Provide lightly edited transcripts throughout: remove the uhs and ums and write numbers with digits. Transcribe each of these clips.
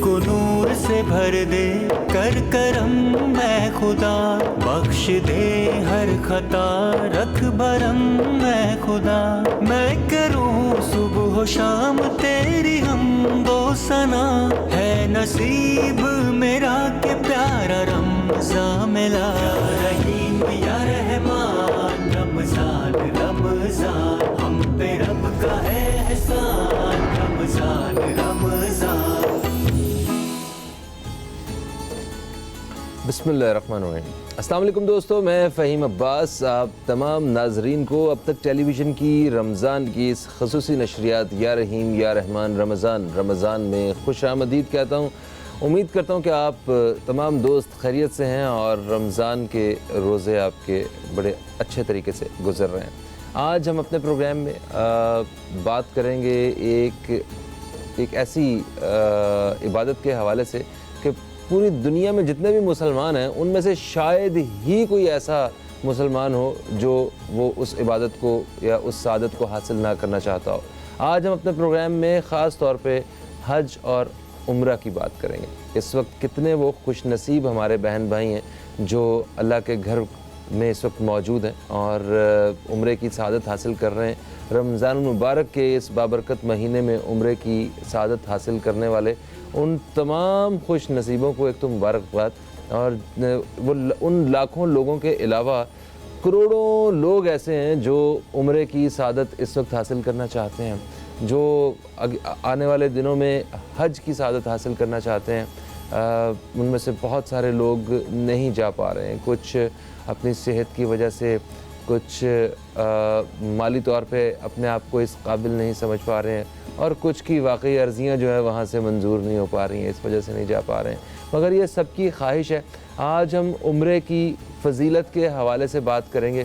کو نور سے بھر دے کر کرم میں خدا، بخش دے ہر خطا رکھ بھرم میں خدا، میں کروں صبح و شام تیری حمد و ثنا، ہے نصیب میرا کہ پیارا رمضان ملا۔ یا رحیم یا رحمان رمضان رمضان، ہم پہ رب کا احسان رمضان رمضان۔ بسم اللہ الرحمن الرحیم۔ السلام علیکم دوستو، میں فہیم عباس آپ تمام ناظرین کو اب تک ٹیلی ویژن کی رمضان کی اس خصوصی نشریات یا رحیم یا رحمان رمضان میں خوش آمدید کہتا ہوں۔ امید کرتا ہوں کہ آپ تمام دوست خیریت سے ہیں اور رمضان کے روزے آپ کے بڑے اچھے طریقے سے گزر رہے ہیں۔ آج ہم اپنے پروگرام میں بات کریں گے ایک ایسی عبادت کے حوالے سے کہ پوری دنیا میں جتنے بھی مسلمان ہیں ان میں سے شاید ہی کوئی ایسا مسلمان ہو جو وہ اس عبادت کو یا اس سعادت کو حاصل نہ کرنا چاہتا ہو۔ آج ہم اپنے پروگرام میں خاص طور پہ حج اور عمرہ کی بات کریں گے۔ اس وقت کتنے وہ خوش نصیب ہمارے بہن بھائی ہیں جو اللہ کے گھر میں اس وقت موجود ہیں اور عمرے کی سعادت حاصل کر رہے ہیں۔ رمضان المبارک کے اس بابرکت مہینے میں عمرے کی سعادت حاصل کرنے والے ان تمام خوش نصیبوں کو ایک تو مبارکباد، اور وہ ان لاکھوں لوگوں کے علاوہ کروڑوں لوگ ایسے ہیں جو عمرے کی سعادت اس وقت حاصل کرنا چاہتے ہیں، جو آنے والے دنوں میں حج کی سعادت حاصل کرنا چاہتے ہیں۔ ان میں سے بہت سارے لوگ نہیں جا پا رہے ہیں، کچھ اپنی صحت کی وجہ سے، کچھ مالی طور پہ اپنے آپ کو اس قابل نہیں سمجھ پا رہے ہیں، اور کچھ کی واقعی عرضیاں جو ہے وہاں سے منظور نہیں ہو پا رہی ہیں، اس وجہ سے نہیں جا پا رہے ہیں۔ مگر یہ سب کی خواہش ہے۔ آج ہم عمرے کی فضیلت کے حوالے سے بات کریں گے،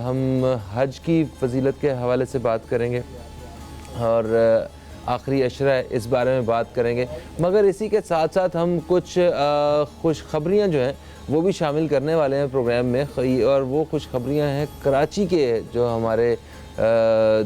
ہم حج کی فضیلت کے حوالے سے بات کریں گے، اور آخری عشرہ اس بارے میں بات کریں گے۔ مگر اسی کے ساتھ ساتھ ہم کچھ خوشخبریاں جو ہیں وہ بھی شامل کرنے والے ہیں پروگرام میں، اور وہ خوشخبریاں ہیں کراچی کے جو ہمارے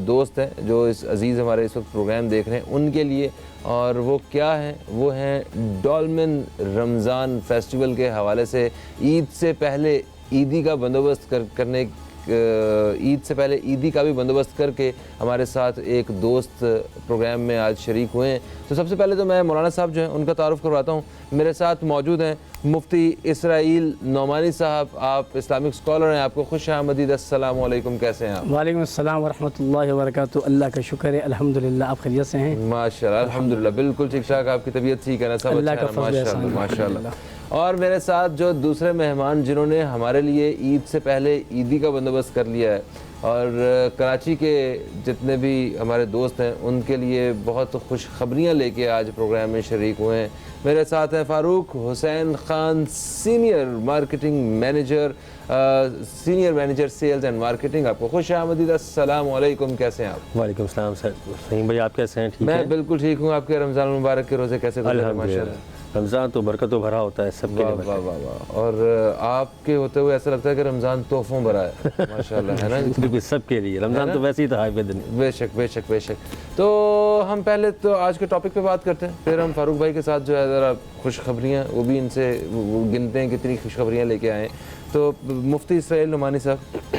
دوست ہیں، جو اس عزیز ہمارے اس وقت پروگرام دیکھ رہے ہیں ان کے لیے۔ اور وہ کیا ہیں؟ وہ ہیں ڈولمن رمضان فیسٹیول کے حوالے سے عید سے پہلے عیدی کا بندوبست کرنے، عید سے پہلے عیدی کا بھی بندوبست کر کے ہمارے ساتھ ایک دوست پروگرام میں آج شریک ہوئے ہیں۔ تو سب سے پہلے تو میں مولانا صاحب جو ہیں ان کا تعارف کرواتا ہوں۔ میرے ساتھ موجود ہیں مفتی اسرائیل نعمانی صاحب، آپ اسلامک اسکالر ہیں، آپ کو خوش آمدید۔ السلام علیکم، کیسے ہیں آپ؟ وعلیکم السلام ورحمۃ اللہ وبرکاتہ۔ اللہ کا شکر ہے، الحمدللہ، آپ خیریت سے ہیں؟ ماشاء اللہ، الحمدللہ، بالکل ٹھیک ٹھاک۔ آپ کی طبیعت ٹھیک ہے نا؟ سب اللہ اچھا کا ہے؟ فضل ماشاء اللہ احسان، ماشاء اللہ۔ اور میرے ساتھ جو دوسرے مہمان جنہوں نے ہمارے لیے عید سے پہلے عیدی کا بندوبست کر لیا ہے، اور کراچی کے جتنے بھی ہمارے دوست ہیں ان کے لیے بہت خوشخبریاں لے کے آج پروگرام میں شریک ہوئے ہیں۔ میرے ساتھ ہیں Farooq Hussain Khan, senior manager sales and marketing, آپ کو خوش آمدید۔ السلام علیکم، کیسے ہیں آپ؟ وعلیکم السلام سر، فہیم بھائی آپ کیسے ہیں؟ ٹھیک میں ہے، بالکل ٹھیک ہوں۔ آپ کے رمضان المبارک کے روزے کیسے گزرے؟ ماشاء الحمدللہ۔ اللہ، رمضان تو برکتوں بھرا ہوتا ہے سب کے لیے۔ واہ واہ واہ۔ اور آپ کے ہوتے ہوئے ایسا لگتا ہے کہ رمضان تحفوں بھرا ہے، ماشاء اللہ، ہے نا؟ بالکل سب کے لیے رمضان تو ویسے ہی تھا بے دن۔ بے شک بے شک بے شک۔ تو ہم پہلے تو آج کے ٹاپک پہ بات کرتے ہیں، پھر ہم فاروق بھائی کے ساتھ جو ہے ذرا خوشخبریاں وہ بھی ان سے وہ گنتے ہیں کتنی خوشخبریاں لے کے آئے ہیں۔ تو مفتی اسرائیل نعمانی صاحب،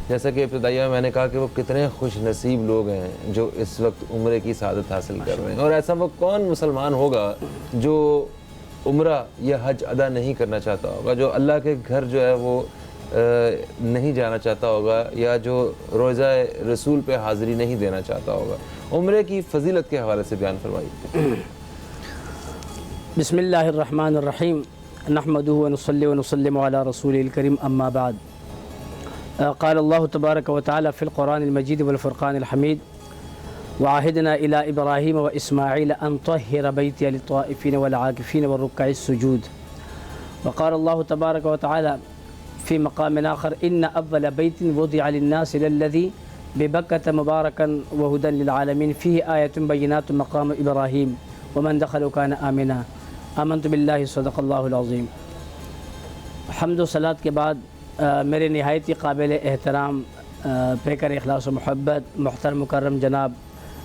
جیسا کہ ابتدائیہ میں نے کہا کہ وہ کتنے خوش نصیب لوگ ہیں جو اس وقت عمرے کی سعادت حاصل کر رہے ہیں، اور ایسا وہ کون مسلمان ہوگا جو عمرہ یا حج ادا نہیں کرنا چاہتا ہوگا، جو اللہ کے گھر جو ہے وہ نہیں جانا چاہتا ہوگا، یا جو روزہ رسول پہ حاضری نہیں دینا چاہتا ہوگا۔ عمرے کی فضیلت کے حوالے سے بیان فرمائیے۔ بسم اللہ الرحمن الرحیم، نحمدہ ونصلی ونسلم علی رسول الکریم، اما بعد۔ قال اللہ تبارک و تعالی فی القرآن المجید والفرقان الحمید، وعهدنا إلى إبراهيم وإسماعيل أن طهر بيتي للطائفين والعاكفين والركع السجود. وقال الله تبارك وتعالى في مقام آخر إن أول بيت وضع للناس للذي ببكة مباركا وهدى للعالمين فيه آية بينات مقام إبراهيم ومن دخله كان آمنا آمنت بالله صدق الله العظيم۔ حمد و صلاۃ کے بعد میرے نہایت ہی قابل احترام پیکر اخلاص و محبت محترم مکرم جناب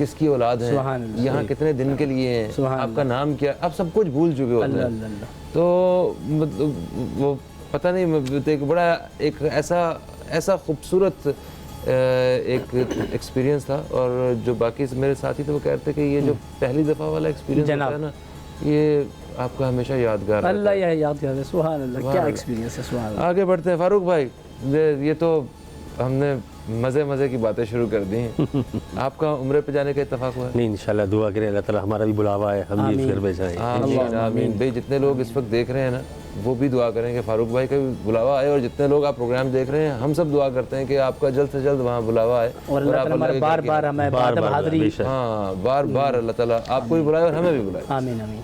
کس کی اولاد ہیں, سبحان اللہ. یہاں کتنے دن کے لیے ہیں, سبحان آپ کا نام کیا, آپ سب کچھ بھول چکے ہوتے اللہ ہیں. اللہ اللہ. تو وہ پتہ نہیں, ایک بڑا ایک ایسا خوبصورت ایک ایکسپیرینس تھا. اور جو باقی میرے ساتھی تھے وہ کہتے تھے کہ یہ جو پہلی دفعہ والا ایکسپیرینس ہوتا ہے نا, یہ آپ کا ہمیشہ یادگار رہتا ہے. اللہ یہ یاد کر دے. سبحان اللہ, کیا ایکسپیرینس ہے. سبحان اللہ. آگے بڑھتے ہیں فاروق بھائی, یہ تو ہم نے مزے کی باتیں شروع کر دی ہیں. آپ کا عمرے پہ جانے کا اتفاق ہوا ہے؟ نہیں انشاءاللہ دعا کریں اللہ تعالیٰ ہمارا بھی بلاوا ہے, ہم بھی پھر بھیجائیں. آمین آمین. بھائی جتنے لوگ اس وقت دیکھ رہے ہیں نا وہ بھی دعا کریں کہ فاروق بھائی کا بھی بلاوا آئے, اور جتنے لوگ آپ پروگرام دیکھ رہے ہیں ہم سب دعا کرتے ہیں کہ آپ کا جلد سے جلد وہاں بلاوا آئے, اور اللہ تعالیٰ ہمارے بار بار ہمیں بادب حاضری. ہاں بار بار اللہ تعالیٰ آپ کو بھی بلائے اور ہمیں بھی بلائے. آمین آمین.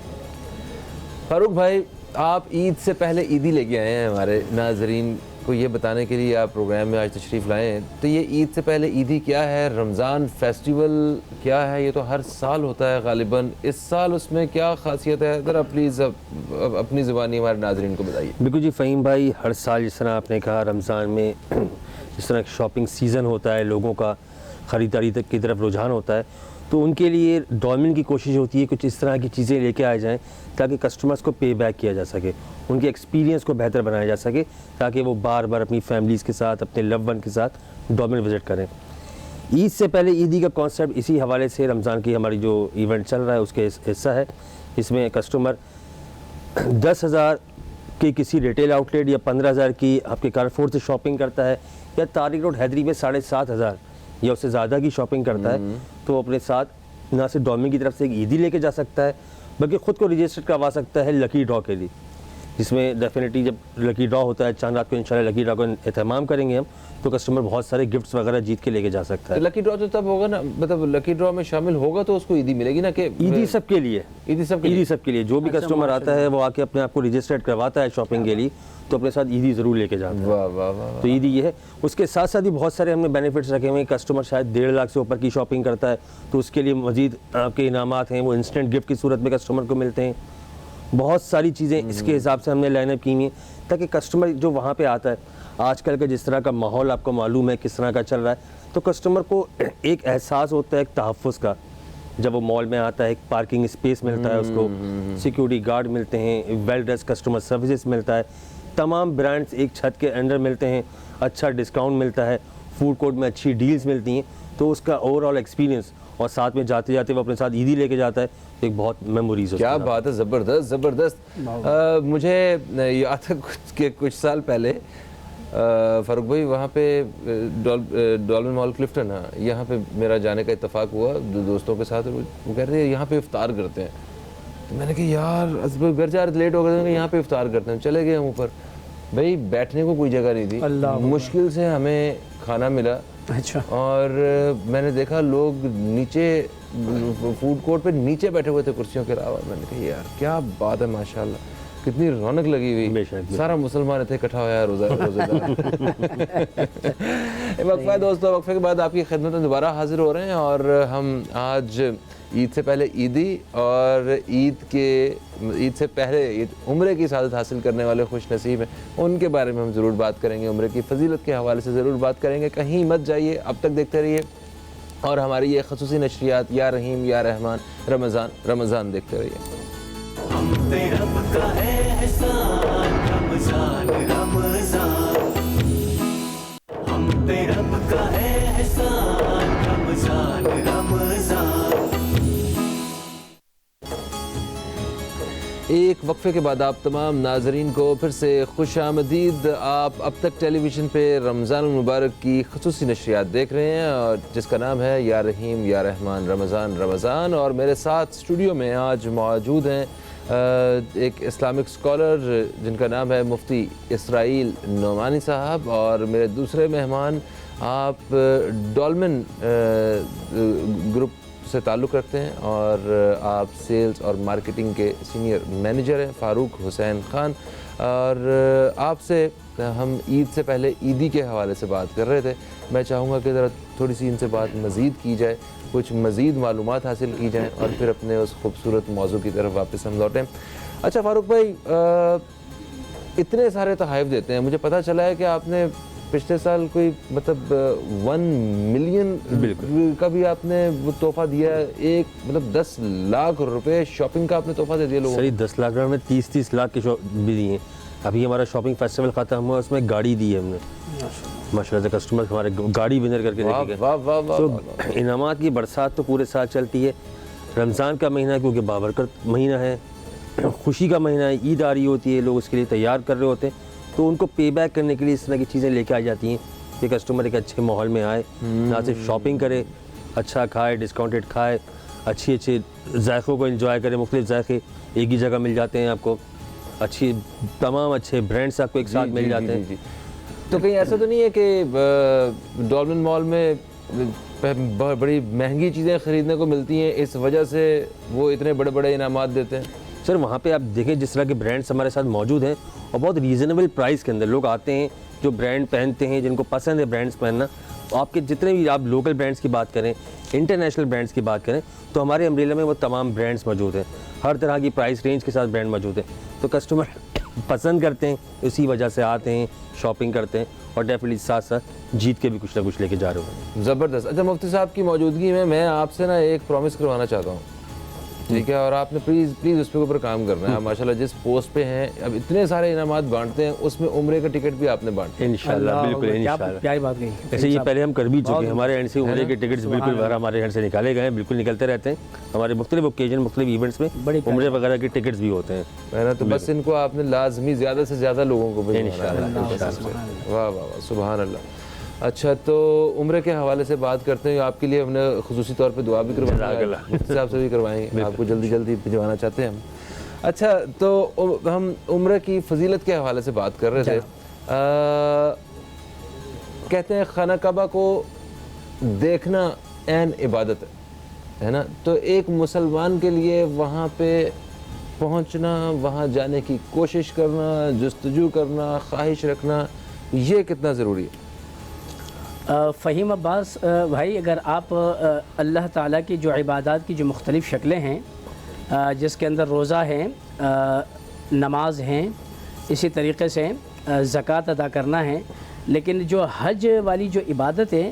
فاروق بھائی, آپ عید سے پہلے عیدی لے کے آئے ہیں ہمارے ناظرین کو یہ بتانے کے لیے آپ پروگرام میں آج تشریف لائے ہیں. تو یہ عید سے پہلے عیدی کیا ہے, رمضان فیسٹیول کیا ہے؟ یہ تو ہر سال ہوتا ہے غالباً, اس سال اس میں کیا خاصیت ہے؟ ذرا پلیز اپنی زبانی ہمارے ناظرین کو بتائیے. بالکل جی فہیم بھائی, ہر سال جس طرح آپ نے کہا رمضان میں جس طرح شاپنگ سیزن ہوتا ہے, لوگوں کا خریداری تک کی طرف رجحان ہوتا ہے, تو ان کے لیے ڈولمن کی کوشش ہوتی ہے کچھ اس طرح کی چیزیں لے کے آئے جائیں تاکہ کسٹمرز کو پے بیک کیا جا سکے, ان کے ایکسپیرینس کو بہتر بنایا جا سکے, تاکہ وہ بار بار اپنی فیملیز کے ساتھ, اپنے لو ون کے ساتھ ڈولمن وزٹ کریں. عید سے پہلے عیدی کا کانسیپٹ اسی حوالے سے رمضان کی ہماری جو ایونٹ چل رہا ہے اس کے حصہ ہے. اس میں کسٹمر 10,000 کی کسی ریٹیل آؤٹ لیٹ یا 15,000 کی آپ کے کارفور سے شاپنگ کرتا ہے, یا طارق روڈ حیدری میں 7,500 یا اس سے زیادہ کی شاپنگ کرتا ہے, تو اپنے ساتھ نہ صرف ڈولمن کی طرف سے ایک عیدی لے کے جا سکتا ہے بلکہ خود کو رجسٹر کروا سکتا ہے لکی ڈرا کے لیے, جس میں ڈیفینیٹلی جب لکی ڈرا ہوتا ہے چاند رات کو انشاءاللہ لکی ڈرا کو اہتمام کریں گے ہم, تو کسٹمر بہت سارے گفٹس وغیرہ جیت کے لے کے جا سکتا ہے. لکی ڈرا تو تب ہوگا نا, مطلب لکی ڈرا میں شامل ہوگا تو اس کو عیدی ملے گی نا, کہ عیدی سب کے لیے, عیدی سب کے لیے جو بھی کسٹمر آتا ہے وہ آ کے اپنے آپ کو رجسٹرڈ کرواتا ہے شاپنگ کے لیے, تو اپنے ساتھ عیدی ضرور لے کے جاتا ہے. واہ واہ واہ. تو عیدی یہ ہے. اس کے ساتھ ساتھ ہی بہت سارے ہم نے بینیفٹس رکھے ہوئے ہیں. کسٹمر شاید 1.5 لاکھ سے اوپر کی شاپنگ کرتا ہے تو اس کے لیے مزید آپ کے انعامات ہیں, وہ انسٹنٹ گفٹ کی صورت میں کسٹمر کو ملتے ہیں. بہت ساری چیزیں اس کے حساب سے ہم نے لائن اپ کی ہیں تاکہ کسٹمر جو وہاں پہ آتا ہے, آج کل کا جس طرح کا ماحول آپ کو معلوم ہے کس طرح کا چل رہا ہے, تو کسٹمر کو ایک احساس ہوتا ہے ایک تحفظ کا. جب وہ مال میں آتا ہے ایک پارکنگ اسپیس ملتا ہے اس کو, سیکیورٹی گارڈ ملتے ہیں, ویل ڈریس کسٹمر سروسز ملتا ہے, تمام برانڈز ایک چھت کے انڈر ملتے ہیں, اچھا ڈسکاؤنٹ ملتا ہے, فوڈ کورٹ میں اچھی ڈیلز ملتی ہیں. تو اس کا اوور آل ایکسپیرینس, اور ساتھ میں جاتے جاتے وہ اپنے ساتھ عیدی لے کے جاتا ہے, تو ایک بہت میموریز. کیا بات ہے, زبردست زبردست. مجھے یاد ہے کہ کچھ سال پہلے فاروق بھائی وہاں پہ ڈولمن مال کلفٹن, ہاں یہاں پہ میرا جانے کا اتفاق ہوا دوستوں کے ساتھ. وہ کہہ رہے ہیں یہاں پہ افطار کرتے ہیں, تو میں نے کہا یار گھر جا رہے لیٹ ہو گئے, یہاں پہ افطار کرتے ہیں. چلے گئے ہم اوپر, بھائی بیٹھنے کو کوئی جگہ نہیں تھی, مشکل سے ہمیں کھانا ملا. اچھا. اور میں نے دیکھا لوگ نیچے فوڈ کورٹ پہ نیچے بیٹھے ہوئے تھے کرسیوں کے علاوہ. میں نے کہا یار کیا بات ہے, ماشاءاللہ کتنی رونق لگی ہوئی, سارا مسلمان تھے اکٹھا ہوا ہے روزہ دار. وقفہ ہے دوستو, وقفے کے بعد آپ کی خدمت میں دوبارہ حاضر ہو رہے ہیں, اور ہم آج عید سے پہلے عیدی اور عید سے پہلے عمرے کی سعادت حاصل کرنے والے خوش نصیب ہیں, ان کے بارے میں ہم ضرور بات کریں گے, عمرے کی فضیلت کے حوالے سے ضرور بات کریں گے. کہیں مت جائیے, اب تک دیکھتے رہیے, اور ہماری یہ خصوصی نشریات یا رحیم یا رحمان رمضان دیکھتے رہیے. ہم پہ رب کا احسان رمضان رمضان, ہم پہ رب کا احسان رمضان رمضان. ایک وقفے کے بعد آپ تمام ناظرین کو پھر سے خوش آمدید. آپ اب تک ٹیلی ویژن پہ رمضان المبارک کی خصوصی نشریات دیکھ رہے ہیں, اور جس کا نام ہے یا رحیم یا رحمان رمضان. اور میرے ساتھ اسٹوڈیو میں آج موجود ہیں ایک اسلامک اسکالر جن کا نام ہے مفتی اسرائیل نعمانی صاحب, اور میرے دوسرے مہمان آپ ڈولمن گروپ سے تعلق رکھتے ہیں اور آپ سیلز اور مارکیٹنگ کے سینئر مینیجر ہیں, فاروق حسین خان. اور آپ سے ہم عید سے پہلے عیدی کے حوالے سے بات کر رہے تھے. میں چاہوں گا کہ ذرا تھوڑی سی ان سے بات مزید کی جائے, کچھ مزید معلومات حاصل کی جائیں, اور پھر اپنے اس خوبصورت موضوع کی طرف واپس ہم لوٹیں. اچھا فاروق بھائی, اتنے سارے تحائف دیتے ہیں, مجھے پتہ چلا ہے کہ آپ نے پچھلے سال کوئی مطلب 1 ملین کا بھی آپ نے وہ تحفہ دیا ہے، ایک مطلب 10 لاکھ روپے شاپنگ کا آپ نے تحفہ دے دیا لوگوں کو۔ صحیح 10 لاکھ میں 30 لاکھ کے بھی دیے ہیں۔ ابھی ہمارا شاپنگ فیسٹیول ختم ہوا، اس میں گاڑی دی ہے ہم نے ماشاء اللہ سے، کسٹمر ہمارے گاڑی ونر کر کے لے کے گئے۔ واہ واہ واہ تو انعامات کی برسات تو پورے سال چلتی ہے۔ رمضان کا مہینہ کیونکہ بابرکت مہینہ ہے، خوشی کا مہینہ ہے، عید آ رہی ہوتی ہے، لوگ اس کے لیے تیار کر رہے ہوتے ہیں، تو ان کو پے بیک کرنے کے لیے اس طرح کی چیزیں لے کے آ جاتی ہیں کہ کسٹمر ایک اچھے ماحول میں آئے، نہ صرف شاپنگ کرے، اچھا کھائے، ڈسکاؤنٹیڈ کھائے، اچھے ذائقوں کو انجوائے کرے۔ مختلف ذائقے ایک ہی جگہ مل جاتے ہیں آپ کو، تمام اچھے برانڈس آپ کو ایک ساتھ مل جاتے ہیں۔ تو کہیں ایسا تو نہیں ہے کہ ڈولمن مال میں بڑی مہنگی چیزیں خریدنے کو ملتی ہیں، اس وجہ سے وہ اتنے بڑے بڑے انعامات دیتے ہیں؟ سر وہاں پہ آپ دیکھیں جس طرح کے برانڈس ہمارے ساتھ موجود ہیں اور بہت ریزنیبل پرائس کے اندر لوگ آتے ہیں جو برانڈ پہنتے ہیں، جن کو پسند ہے برانڈس پہننا۔ تو آپ کے جتنے بھی آپ لوکل برانڈس کی بات کریں، انٹرنیشنل برانڈس کی بات کریں، تو ہمارے امبریلا میں وہ تمام برانڈس موجود ہیں، ہر طرح کی پرائس رینج کے ساتھ برانڈ موجود ہیں۔ تو کسٹمر پسند کرتے ہیں، اسی وجہ سے آتے ہیں، شاپنگ کرتے ہیں، اور ڈیفینیٹلی ساتھ ساتھ جیت کے بھی کچھ نہ کچھ لے کے جا رہے ہیں۔ زبردست۔ اچھا مفتی صاحب کی موجودگی میں آپ سے نا ایک پرومس کروانا چاہتا ہوں، ٹھیک ہے؟ اور آپ نے پلیز اس کے اوپر کام کرنا ہے۔ آپ ماشاء اللہ جس پوسٹ پہ ہیں، اب اتنے سارے انعامات بانٹتے ہیں، اس میں عمرے کا ٹکٹ بھی آپ نے بانٹا۔ انشاءاللہ بالکل انشاءاللہ۔ پیاری بات کہی۔ ایسے یہ پہلے ہم کر بھی چکے ہیں، ہمارے اینڈ سے عمرے کے ٹکٹس بالکل ہمارے اینڈ سے نکالے گئے ہیں، بالکل نکلتے رہتے ہیں۔ ہمارے مختلف اوکیجن، مختلف ایونٹس میں عمرے وغیرہ کے ٹکٹس بھی ہوتے ہیں۔ ہے نا؟ تو بس ان کو آپ نے لازمی زیادہ سے زیادہ لوگوں کو بھیجنا ہے۔ انشاءاللہ۔ واہ واہ واہ، سبحان اللہ۔ اچھا تو عمرے کے حوالے سے بات کرتے ہیں، آپ کے لیے ہم نے خصوصی طور پہ دعا بھی کروائی ہے، مفتی صاحب سے بھی کروائیں گے، آپ کو جلدی جلدی بھجوانا چاہتے ہیں ہم۔ اچھا تو ہم عمرے کی فضیلت کے حوالے سے بات کر رہے تھے۔ کہتے ہیں خانہ کعبہ کو دیکھنا عین عبادت ہے نا؟ تو ایک مسلمان کے لیے وہاں پہ پہنچنا، وہاں جانے کی کوشش کرنا، جستجو کرنا، خواہش رکھنا، یہ کتنا ضروری ہے؟ فہیم عباس بھائی، اگر آپ اللہ تعالیٰ کی جو عبادات کی جو مختلف شکلیں ہیں، جس کے اندر روزہ ہیں، نماز ہیں، اسی طریقے سے زکوٰۃ ادا کرنا ہے، لیکن جو حج والی جو عبادت ہے،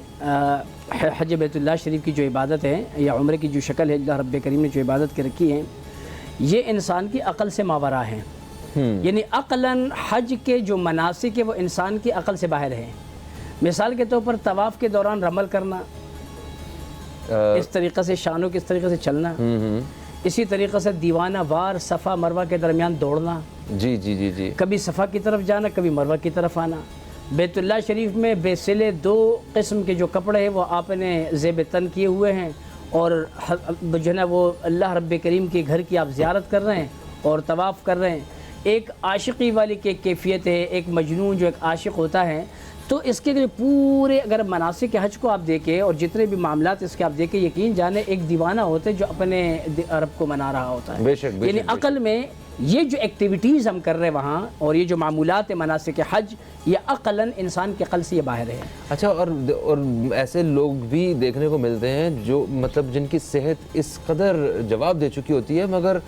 حج بیت اللہ شریف کی جو عبادت ہے یا عمرے کی جو شکل ہے اللہ رب کریم نے جو عبادت کے رکھی ہے، یہ انسان کی عقل سے ماوراء ہیں۔ یعنی عقلاً حج کے جو مناسک ہے وہ انسان کی عقل سے باہر ہیں۔ مثال کے طور پر طواف کے دوران رمل کرنا، اس طریقے سے شانوں کے اس طریقے سے چلنا، اسی طریقے سے دیوانہ وار صفا مروہ کے درمیان دوڑنا، جی جی جی جی، کبھی صفا کی طرف جانا، کبھی مروہ کی طرف آنا۔ بیت اللہ شریف میں بے سلے 2 قسم کے جو کپڑے ہیں وہ آپ نے زیب تن کیے ہوئے ہیں، اور جو ہے نا وہ اللہ رب کریم کے گھر کی آپ زیارت کر رہے ہیں اور طواف کر رہے ہیں۔ ایک عاشقی والی کیفیت ہے، ایک مجنون جو ایک عاشق ہوتا ہے، تو اس کے لیے پورے اگر مناسک حج کو آپ دیکھیں اور جتنے بھی معاملات اس کے آپ دیکھیں، یقین جانے ایک دیوانہ ہوتے جو اپنے رب کو منا رہا ہوتا ہے۔ بے شک، یعنی عقل میں یہ جو ایکٹیویٹیز ہم کر رہے ہیں وہاں، اور یہ جو معمولات مناسک حج، یہ عقلاً انسان کے عقل سے یہ باہر ہے۔ اچھا، اور ایسے لوگ بھی دیکھنے کو ملتے ہیں جو مطلب جن کی صحت اس قدر جواب دے چکی ہوتی ہے، مگر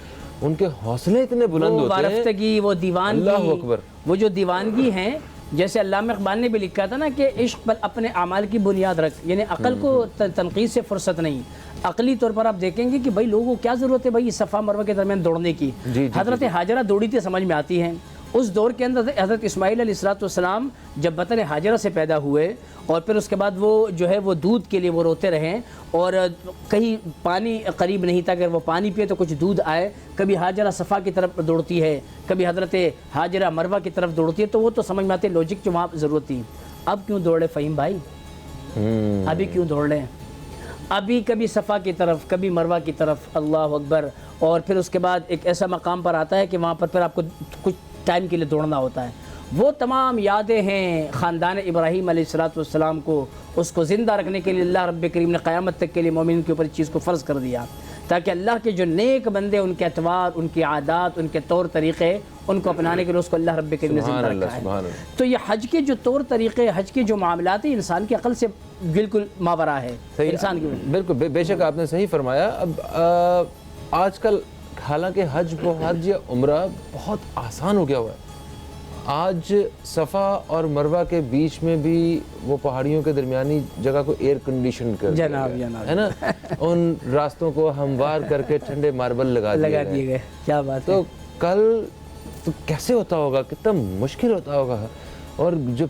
ان کے حوصلے اتنے بلند ہوتے ہیں، وہ وارفتگی، وہ دیوانگی، اللہ اکبر، وہ جو دیوانگی ہیں، جیسے علامہ اقبال نے بھی لکھا تھا نا کہ عشق پر اپنے اعمال کی بنیاد رکھ، یعنی عقل کو تنقید سے فرصت نہیں۔ عقلی طور پر آپ دیکھیں گے کہ بھائی لوگوں کو کیا ضرورت ہے بھائی صفا مروہ کے درمیان دوڑنے کی۔ حضرت ہاجرہ دوڑی تھی، سمجھ میں آتی ہیں۔ اس دور کے اندر حضرت اسماعیل علیہ السلام جب بطن ہاجرہ سے پیدا ہوئے، اور پھر اس کے بعد وہ جو ہے وہ دودھ کے لیے وہ روتے رہے، اور کہیں پانی قریب نہیں تھا، اگر وہ پانی پیے تو کچھ دودھ آئے۔ کبھی ہاجرہ صفا کی طرف دوڑتی ہے، کبھی حضرت ہاجرہ مروہ کی طرف دوڑتی ہے، تو وہ تو سمجھ میں آتے لوجک جو وہاں ضرورت تھی۔ اب کیوں دوڑ رہے فہیم بھائی؟ ابھی کیوں دوڑ رہے ہیں؟ ابھی کبھی صفا کی طرف، کبھی مروہ کی طرف، اللہ اکبر۔ اور پھر اس کے بعد ایک ایسا مقام پر آتا ہے کہ وہاں پر پھر آپ کو کچھ ٹائم کے لیے دوڑنا ہوتا ہے۔ وہ تمام یادیں ہیں خاندان ابراہیم علیہ السلام کو، اس کو زندہ رکھنے کے لیے اللہ رب کریم نے قیامت تک کے لیے مومن کے اوپر اس چیز کو فرض کر دیا، تاکہ اللہ کے جو نیک بندے، ان کے اطوار، ان کی عادات، ان کے طور طریقے، ان کو اپنانے کے لیے اس کو اللہ رب کریم نے زندہ رکھا ہے۔ تو یہ حج کے جو طور طریقے، حج کے جو معاملات ہیں، انسان کی عقل سے بالکل ماوراء ہے انسان کی۔ بالکل بے شک آپ نے صحیح فرمایا۔ اب آج کل حالانکہ حج یا عمرہ بہت آسان ہو گیا ہوا ہے، آج صفا اور مروہ کے بیچ میں بھی وہ پہاڑیوں کے درمیانی جگہ کو ایئر کنڈیشن کر دیا گیا ہے نا, ان راستوں کو ہموار کر کے ٹھنڈے ماربل لگا دیے گئے. کیا بات ہے. تو کل تو کیسے ہوتا ہوگا, کتنا مشکل ہوتا ہوگا, اور جو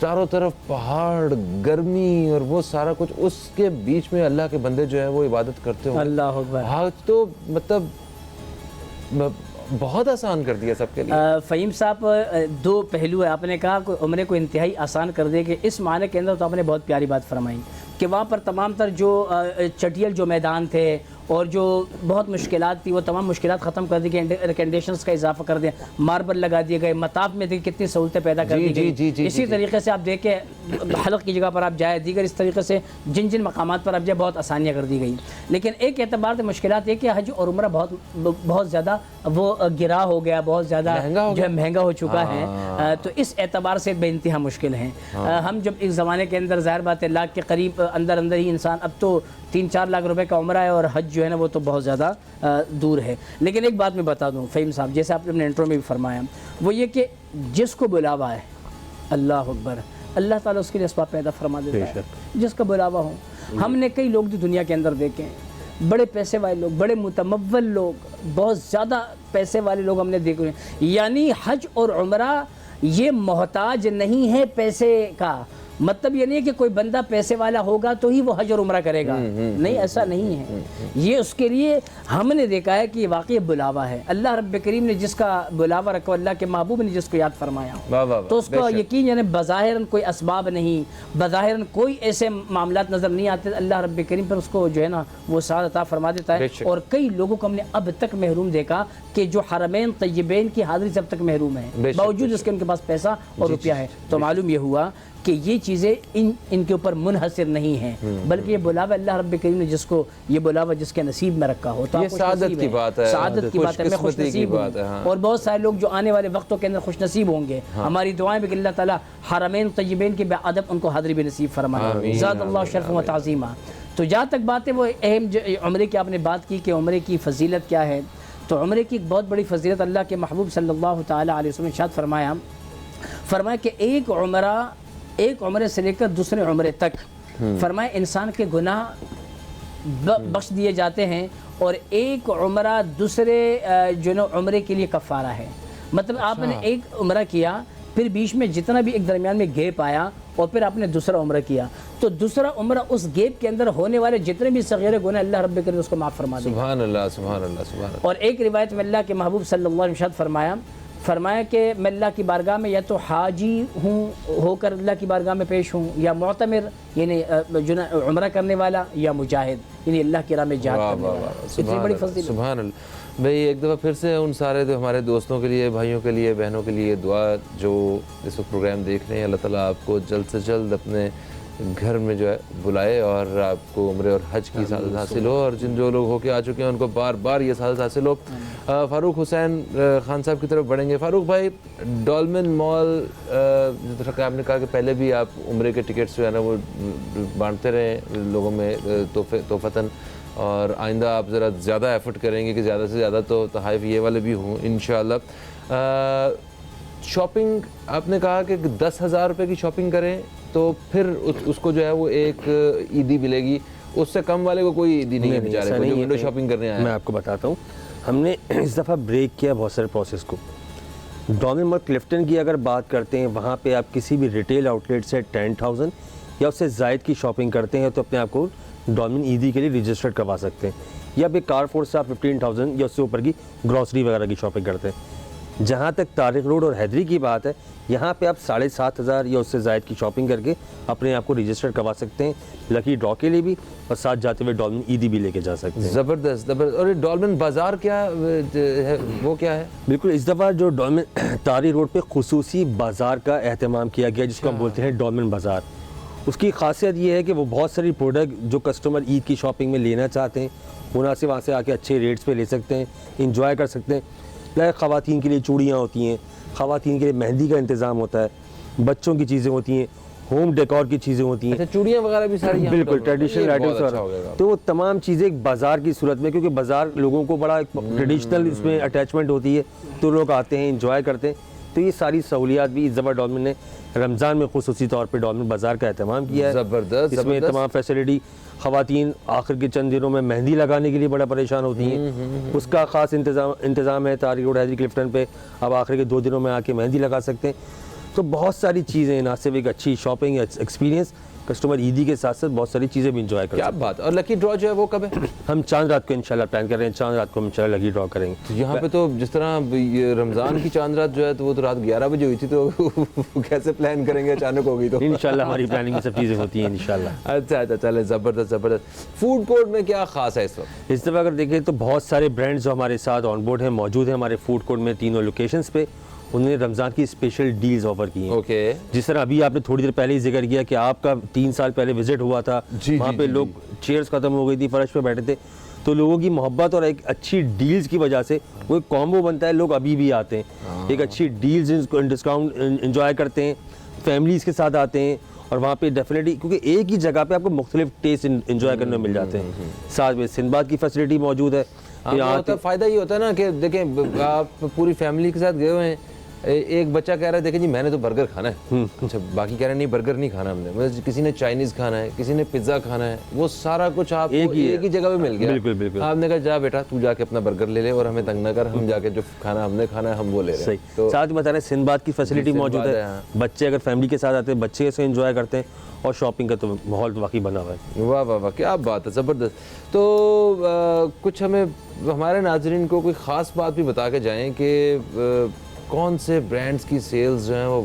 چاروں طرف پہاڑ, گرمی اور وہ سارا کچھ, اس کے بیچ میں اللہ کے بندے جو ہیں وہ عبادت کرتے ہوں. اللہ اکبر. حج تو مطلب بہت آسان کر دیا سب کے لیے. فہیم صاحب, دو پہلو ہے. آپ نے کہا کہ عمرے کو انتہائی آسان کر دے, کہ اس معنی کے اندر تو آپ نے بہت پیاری بات فرمائی کہ وہاں پر تمام تر جو چٹیل جو میدان تھے اور جو بہت مشکلات تھی وہ تمام مشکلات ختم کر دی گئی, ایئر کنڈیشنز کا اضافہ کر دیا, ماربل لگا دیے گئے, مطاف میں دیکھیں کتنی سہولتیں پیدا کر دی گئی. اسی طریقے سے آپ دیکھیں حلق کی جگہ پر آپ جائیں, دیگر اس طریقے سے جن جن مقامات پر آپ جائیں بہت آسانیاں کر دی گئی. لیکن ایک اعتبار سے مشکلات یہ کہ حج اور عمرہ بہت زیادہ وہ گرا ہو گیا, بہت زیادہ جو ہے مہنگا ہو چکا ہے, تو اس اعتبار سے بے انتہا مشکل ہیں. ہم جب ایک زمانے کے اندر ظاہر بات ہے لاکھ کے قریب اندر ہی انسان, اب تو 3-4 لاکھ روپے کا عمرہ ہے اور حج جو ہے نا وہ تو بہت زیادہ دور ہے. لیکن ایک بات میں بتا دوں فہیم صاحب, جیسے آپ نے اپنے انٹرو میں بھی فرمایا, وہ یہ کہ جس کو بلاوا ہے, اللہ اکبر, اللہ تعالیٰ اس کے لیے اسباب پیدا فرما دیتا ہے. جس کا بلاوا ہو. ہم نے کئی لوگ دنیا کے اندر دیکھے ہیں, بڑے پیسے والے لوگ, بڑے متمول لوگ, بہت زیادہ پیسے والے لوگ ہم نے دیکھے ہیں. یعنی حج اور عمرہ یہ محتاج نہیں ہے پیسے کا. مطلب یہ نہیں ہے کہ کوئی بندہ پیسے والا ہوگا تو ہی وہ حج اور عمرہ کرے گا, نہیں, ایسا نہیں ہے. یہ اس کے لیے ہم نے دیکھا ہے کہ یہ واقعی بلاوا ہے. اللہ رب کریم نے جس کا بلاوا رکھا, اللہ کے محبوب نے جس کو یاد فرمایا, تو اس کو یقین یعنی بظاہر کوئی اسباب نہیں, بظاہر کوئی ایسے معاملات نظر نہیں آتے, اللہ رب کریم پر اس کو جو ہے نا وہ سعادت عطا فرما دیتا ہے. اور کئی لوگوں کو ہم نے اب تک محروم دیکھا کہ جو حرمین طیبین کی حاضری سے اب تک محروم ہیں, باوجود اس کے ان کے پاس پیسہ اور روپیہ ہے. تو معلوم یہ ہوا کہ یہ چیزیں ان کے اوپر منحصر نہیں ہیں, بلکہ یہ بلاوا اللہ رب کریم نے جس کو یہ بلاوا جس کے نصیب میں رکھا ہو, تو یہ سعادت کی بات ہے, سعادت کی بات ہے, میں خوش نصیب ہوں. اور بہت سارے لوگ جو آنے والے وقتوں کے اندر خوش نصیب ہوں گے. ہماری دعائیں بھی کہ اللہ تعالیٰ حرمین طیبین کے ادب ان کو حاضری بھی نصیب فرمائے, زاد اللہ شرف و تعظیمہ. تو جہاں تک بات ہے وہ اہم عمرے کی آپ نے بات کی کہ عمرے کی فضیلت کیا ہے, تو عمرے کی ایک بہت بڑی فضیلت اللہ کے محبوب صلی اللہ تعالیٰ علیہ وسلم نے ارشاد فرمایا کہ ایک عمرے سے لے کر دوسرے عمرے تک فرمایا انسان کے گناہ بخش دیے جاتے ہیں, اور ایک عمرہ دوسرے جو نا عمرے کے لیے کفارہ ہے. مطلب آپ نے ایک عمرہ کیا, پھر بیچ میں جتنا بھی ایک درمیان میں گیپ آیا, اور پھر آپ نے دوسرا عمرہ کیا, تو دوسرا عمرہ اس گیپ کے اندر ہونے والے جتنے بھی صغیر گناہ اللہ رب کریم اس کو معاف فرما دے. سبحان اللہ, سبحان اللہ, سبحان اللہ. اور ایک روایت میں اللہ کے محبوب صلی اللہ علیہ وسلم فرمایا کہ میں اللہ کی بارگاہ میں یا تو حاجی ہو کر اللہ کی بارگاہ میں پیش ہوں, یا معتمر یعنی عمرہ کرنے والا, یا مجاہد یعنی اللہ کی راہ میں جہاد کرنے والا. اتنی بڑی فضیلت. سبحان اللہ. بھائی ایک دفعہ پھر سے ان سارے ہمارے دوستوں کے لیے, بھائیوں کے لیے, بہنوں کے لیے دعا جو اس وقت پروگرام دیکھ رہے ہیں, اللہ تعالیٰ آپ کو جلد سے جلد اپنے گھر میں جو ہے بلائے اور آپ کو عمرے اور حج کی سعادت حاصل ہو, اور جو لوگ ہو کے آ چکے ہیں ان کو بار بار یہ سعادت حاصل ہو. فاروق حسین خان صاحب کی طرف بڑھیں گے. فاروق بھائی, ڈولمن مال جیسا کہ آپ نے کہا کہ پہلے بھی آپ عمرے کے ٹکٹس جو ہے نا وہ بانٹتے رہے لوگوں میں تحفتاً, اور آئندہ آپ ذرا زیادہ ایفرٹ کریں گے کہ زیادہ سے زیادہ تو تحائف یہ والے بھی ہوں انشاءاللہ. شاپنگ آپ نے کہا کہ 10,000 روپے کی شاپنگ کریں تو پھر اس کو جو ہے وہ ایک عیدی ملے گی, اس سے کم والے کو کوئی عیدی نہیں ہے بیچارے کو جو ونڈو شاپنگ کرنے آیا. میں آپ کو بتاتا ہوں, ہم نے اس دفعہ بریک کیا بہت سارے پروسیس کو. ڈولمن مال کلفٹن کی اگر بات کرتے ہیں, وہاں پہ آپ کسی بھی ریٹیل آؤٹ لیٹ سے 10,000 یا اس سے زائد کی شاپنگ کرتے ہیں تو اپنے آپ کو ڈولمن عیدی کے لیے رجسٹرڈ کروا سکتے ہیں, یا پھر کارفور سے آپ 15,000 یا اس سے اوپر کی گروسری وغیرہ کی شاپنگ کرتے ہیں. جہاں تک طارق روڈ اور حیدری کی بات ہے, یہاں پہ آپ 7,500 یا اس سے زائد کی شاپنگ کر کے اپنے آپ کو رجسٹر کروا سکتے ہیں لکی ڈرا کے لیے بھی, اور ساتھ جاتے ہوئے ڈولمن عیدی بھی لے کے جا سکتے ہیں. زبردست زبردست. اور ڈولمن بازار کیا ہے, وہ کیا ہے؟ بالکل, اس دفعہ جو ڈولمن طارق روڈ پہ خصوصی بازار کا اہتمام کیا گیا جس کو ہم بولتے ہیں ڈولمن بازار. اس کی خاصیت یہ ہے کہ وہ بہت ساری پروڈکٹ جو کسٹمر عید کی شاپنگ میں لینا چاہتے ہیں مناسب وہاں سے آ کے اچھے ریٹس پہ لے سکتے ہیں, انجوائے کر سکتے ہیں. لائک خواتین کے لیے چوڑیاں ہوتی ہیں, خواتین کے لیے مہندی کا انتظام ہوتا ہے, بچوں کی چیزیں ہوتی ہیں, ہوم ڈیکور کی چیزیں ہوتی ہیں, چوڑیاں وغیرہ بھی ساری بالکل ٹریڈیشنل آئٹمس وغیرہ. تو وہ تمام چیزیں ایک بازار کی صورت میں, کیونکہ بازار لوگوں کو بڑا ٹریڈیشنل اس میں اٹیچمنٹ ہوتی ہے, تو لوگ آتے ہیں انجوائے کرتے ہیں. تو یہ ساری سہولیات بھی زبر ڈولمن نے رمضان میں خصوصی طور پہ ڈولمن بازار کا اہتمام کیا ہے. زبردست. اس میں تمام فیسلٹی. خواتین آخر کے چند دنوں میں مہندی لگانے کے لیے بڑا پریشان ہوتی ہیں, اس کا خاص انتظام ہے تاریخ روڈ ہیدری کلفٹن پہ. اب آخر کے 2 دنوں میں آ کے مہندی لگا سکتے ہیں. تو بہت ساری چیزیں, نہ صرف ایک اچھی شاپنگ ایکسپیرینس, کسٹمر عیدی کے ساتھ ساتھ بہت ساری چیزیں بھی انجوائے کرتے ہیں. کیا بات. اور لکی ڈرا جو ہے وہ کب ہے؟ ہم چاند رات کو انشاءاللہ پلان کر رہے ہیں, چاند رات کو ہم انشاءاللہ لکی ڈرا کریں گے. یہاں پہ تو جس طرح یہ رمضان کی چاند رات جو ہے تو وہ تو رات 11 بجے ہوئی تھی, تو کیسے پلان کریں گے؟ اچانک ہوگی تو انشاءاللہ ہماری پلاننگ یہ سب چیزیں ہوتی ہیں انشاءاللہ. اچھا چلے, زبردست زبردست. فوڈ کورٹ میں کیا خاص ہے اس وقت؟ اس دفعہ اگر دیکھیں تو بہت سارے برانڈز جو ہمارے ساتھ آن بورڈ ہیں, موجود ہیں ہمارے فوڈ کورٹ میں 3 لوکیشنز پہ. انہوں نے رمضان کی اسپیشل ڈیلز آفر کی ہیں. اوکے. جس طرح ابھی آپ نے تھوڑی دیر پہلے ہی ذکر کیا کہ آپ کا 3 سال پہلے وزٹ ہوا تھا, وہاں پہ لوگ چیئرز ختم ہو گئی تھی, فرش پہ بیٹھے تھے, تو لوگوں کی محبت اور ایک اچھی ڈیلز کی وجہ سے وہ ایک کامبو بنتا ہے, لوگ ابھی بھی آتے ہیں, ایک اچھی ڈیلز ڈسکاؤنٹ انجوائے کرتے ہیں, فیملیز کے ساتھ آتے ہیں. اور وہاں پہ ڈیفینیٹلی کیونکہ ایک ہی جگہ پہ آپ کو مختلف ٹیسٹ انجوائے کرنے مل جاتے ہیں. ساتھ میں سندباد کی فیسلٹی موجود ہے. فائدہ یہ ہوتا ہے نا کہ دیکھیں آپ پوری فیملی کے ساتھ گئے ہوئے ہیں, ایک بچہ کہہ رہا ہے دیکھیں جی میں نے تو برگر کھانا ہے, اچھا باقی کہہ رہے ہیں نہیں برگر نہیں کھانا ہم نے, کسی نے چائنیز کھانا ہے, کسی نے پیزا کھانا ہے, وہ سارا کچھ آپ کو ایک ہی جگہ پہ مل گیا. بالکل بالکل. آپ نے کہا جا بیٹا تو جا کے اپنا برگر لے لے اور ہمیں تنگ نہ کر, ہم جا کے جو کھانا ہم نے کھانا ہے ہم وہ لے رہے ہیں. صحیح. ساتھ میں بتا رہے ہیں سندباد کی فیسلٹی موجود ہے, بچے اگر فیملی کے ساتھ آتے ہیں بچے اسے انجوائے کرتے ہیں, اور شاپنگ کا تو ماحول واقعی بنا ہوا ہے. واہ واہ واہ کیا بات ہے, زبردست. تو کچھ ہمیں ہمارے ناظرین کو کوئی خاص بات بھی بتا کے جائیں کہ کون سے برانڈز کی سیلز جو ہیں وہ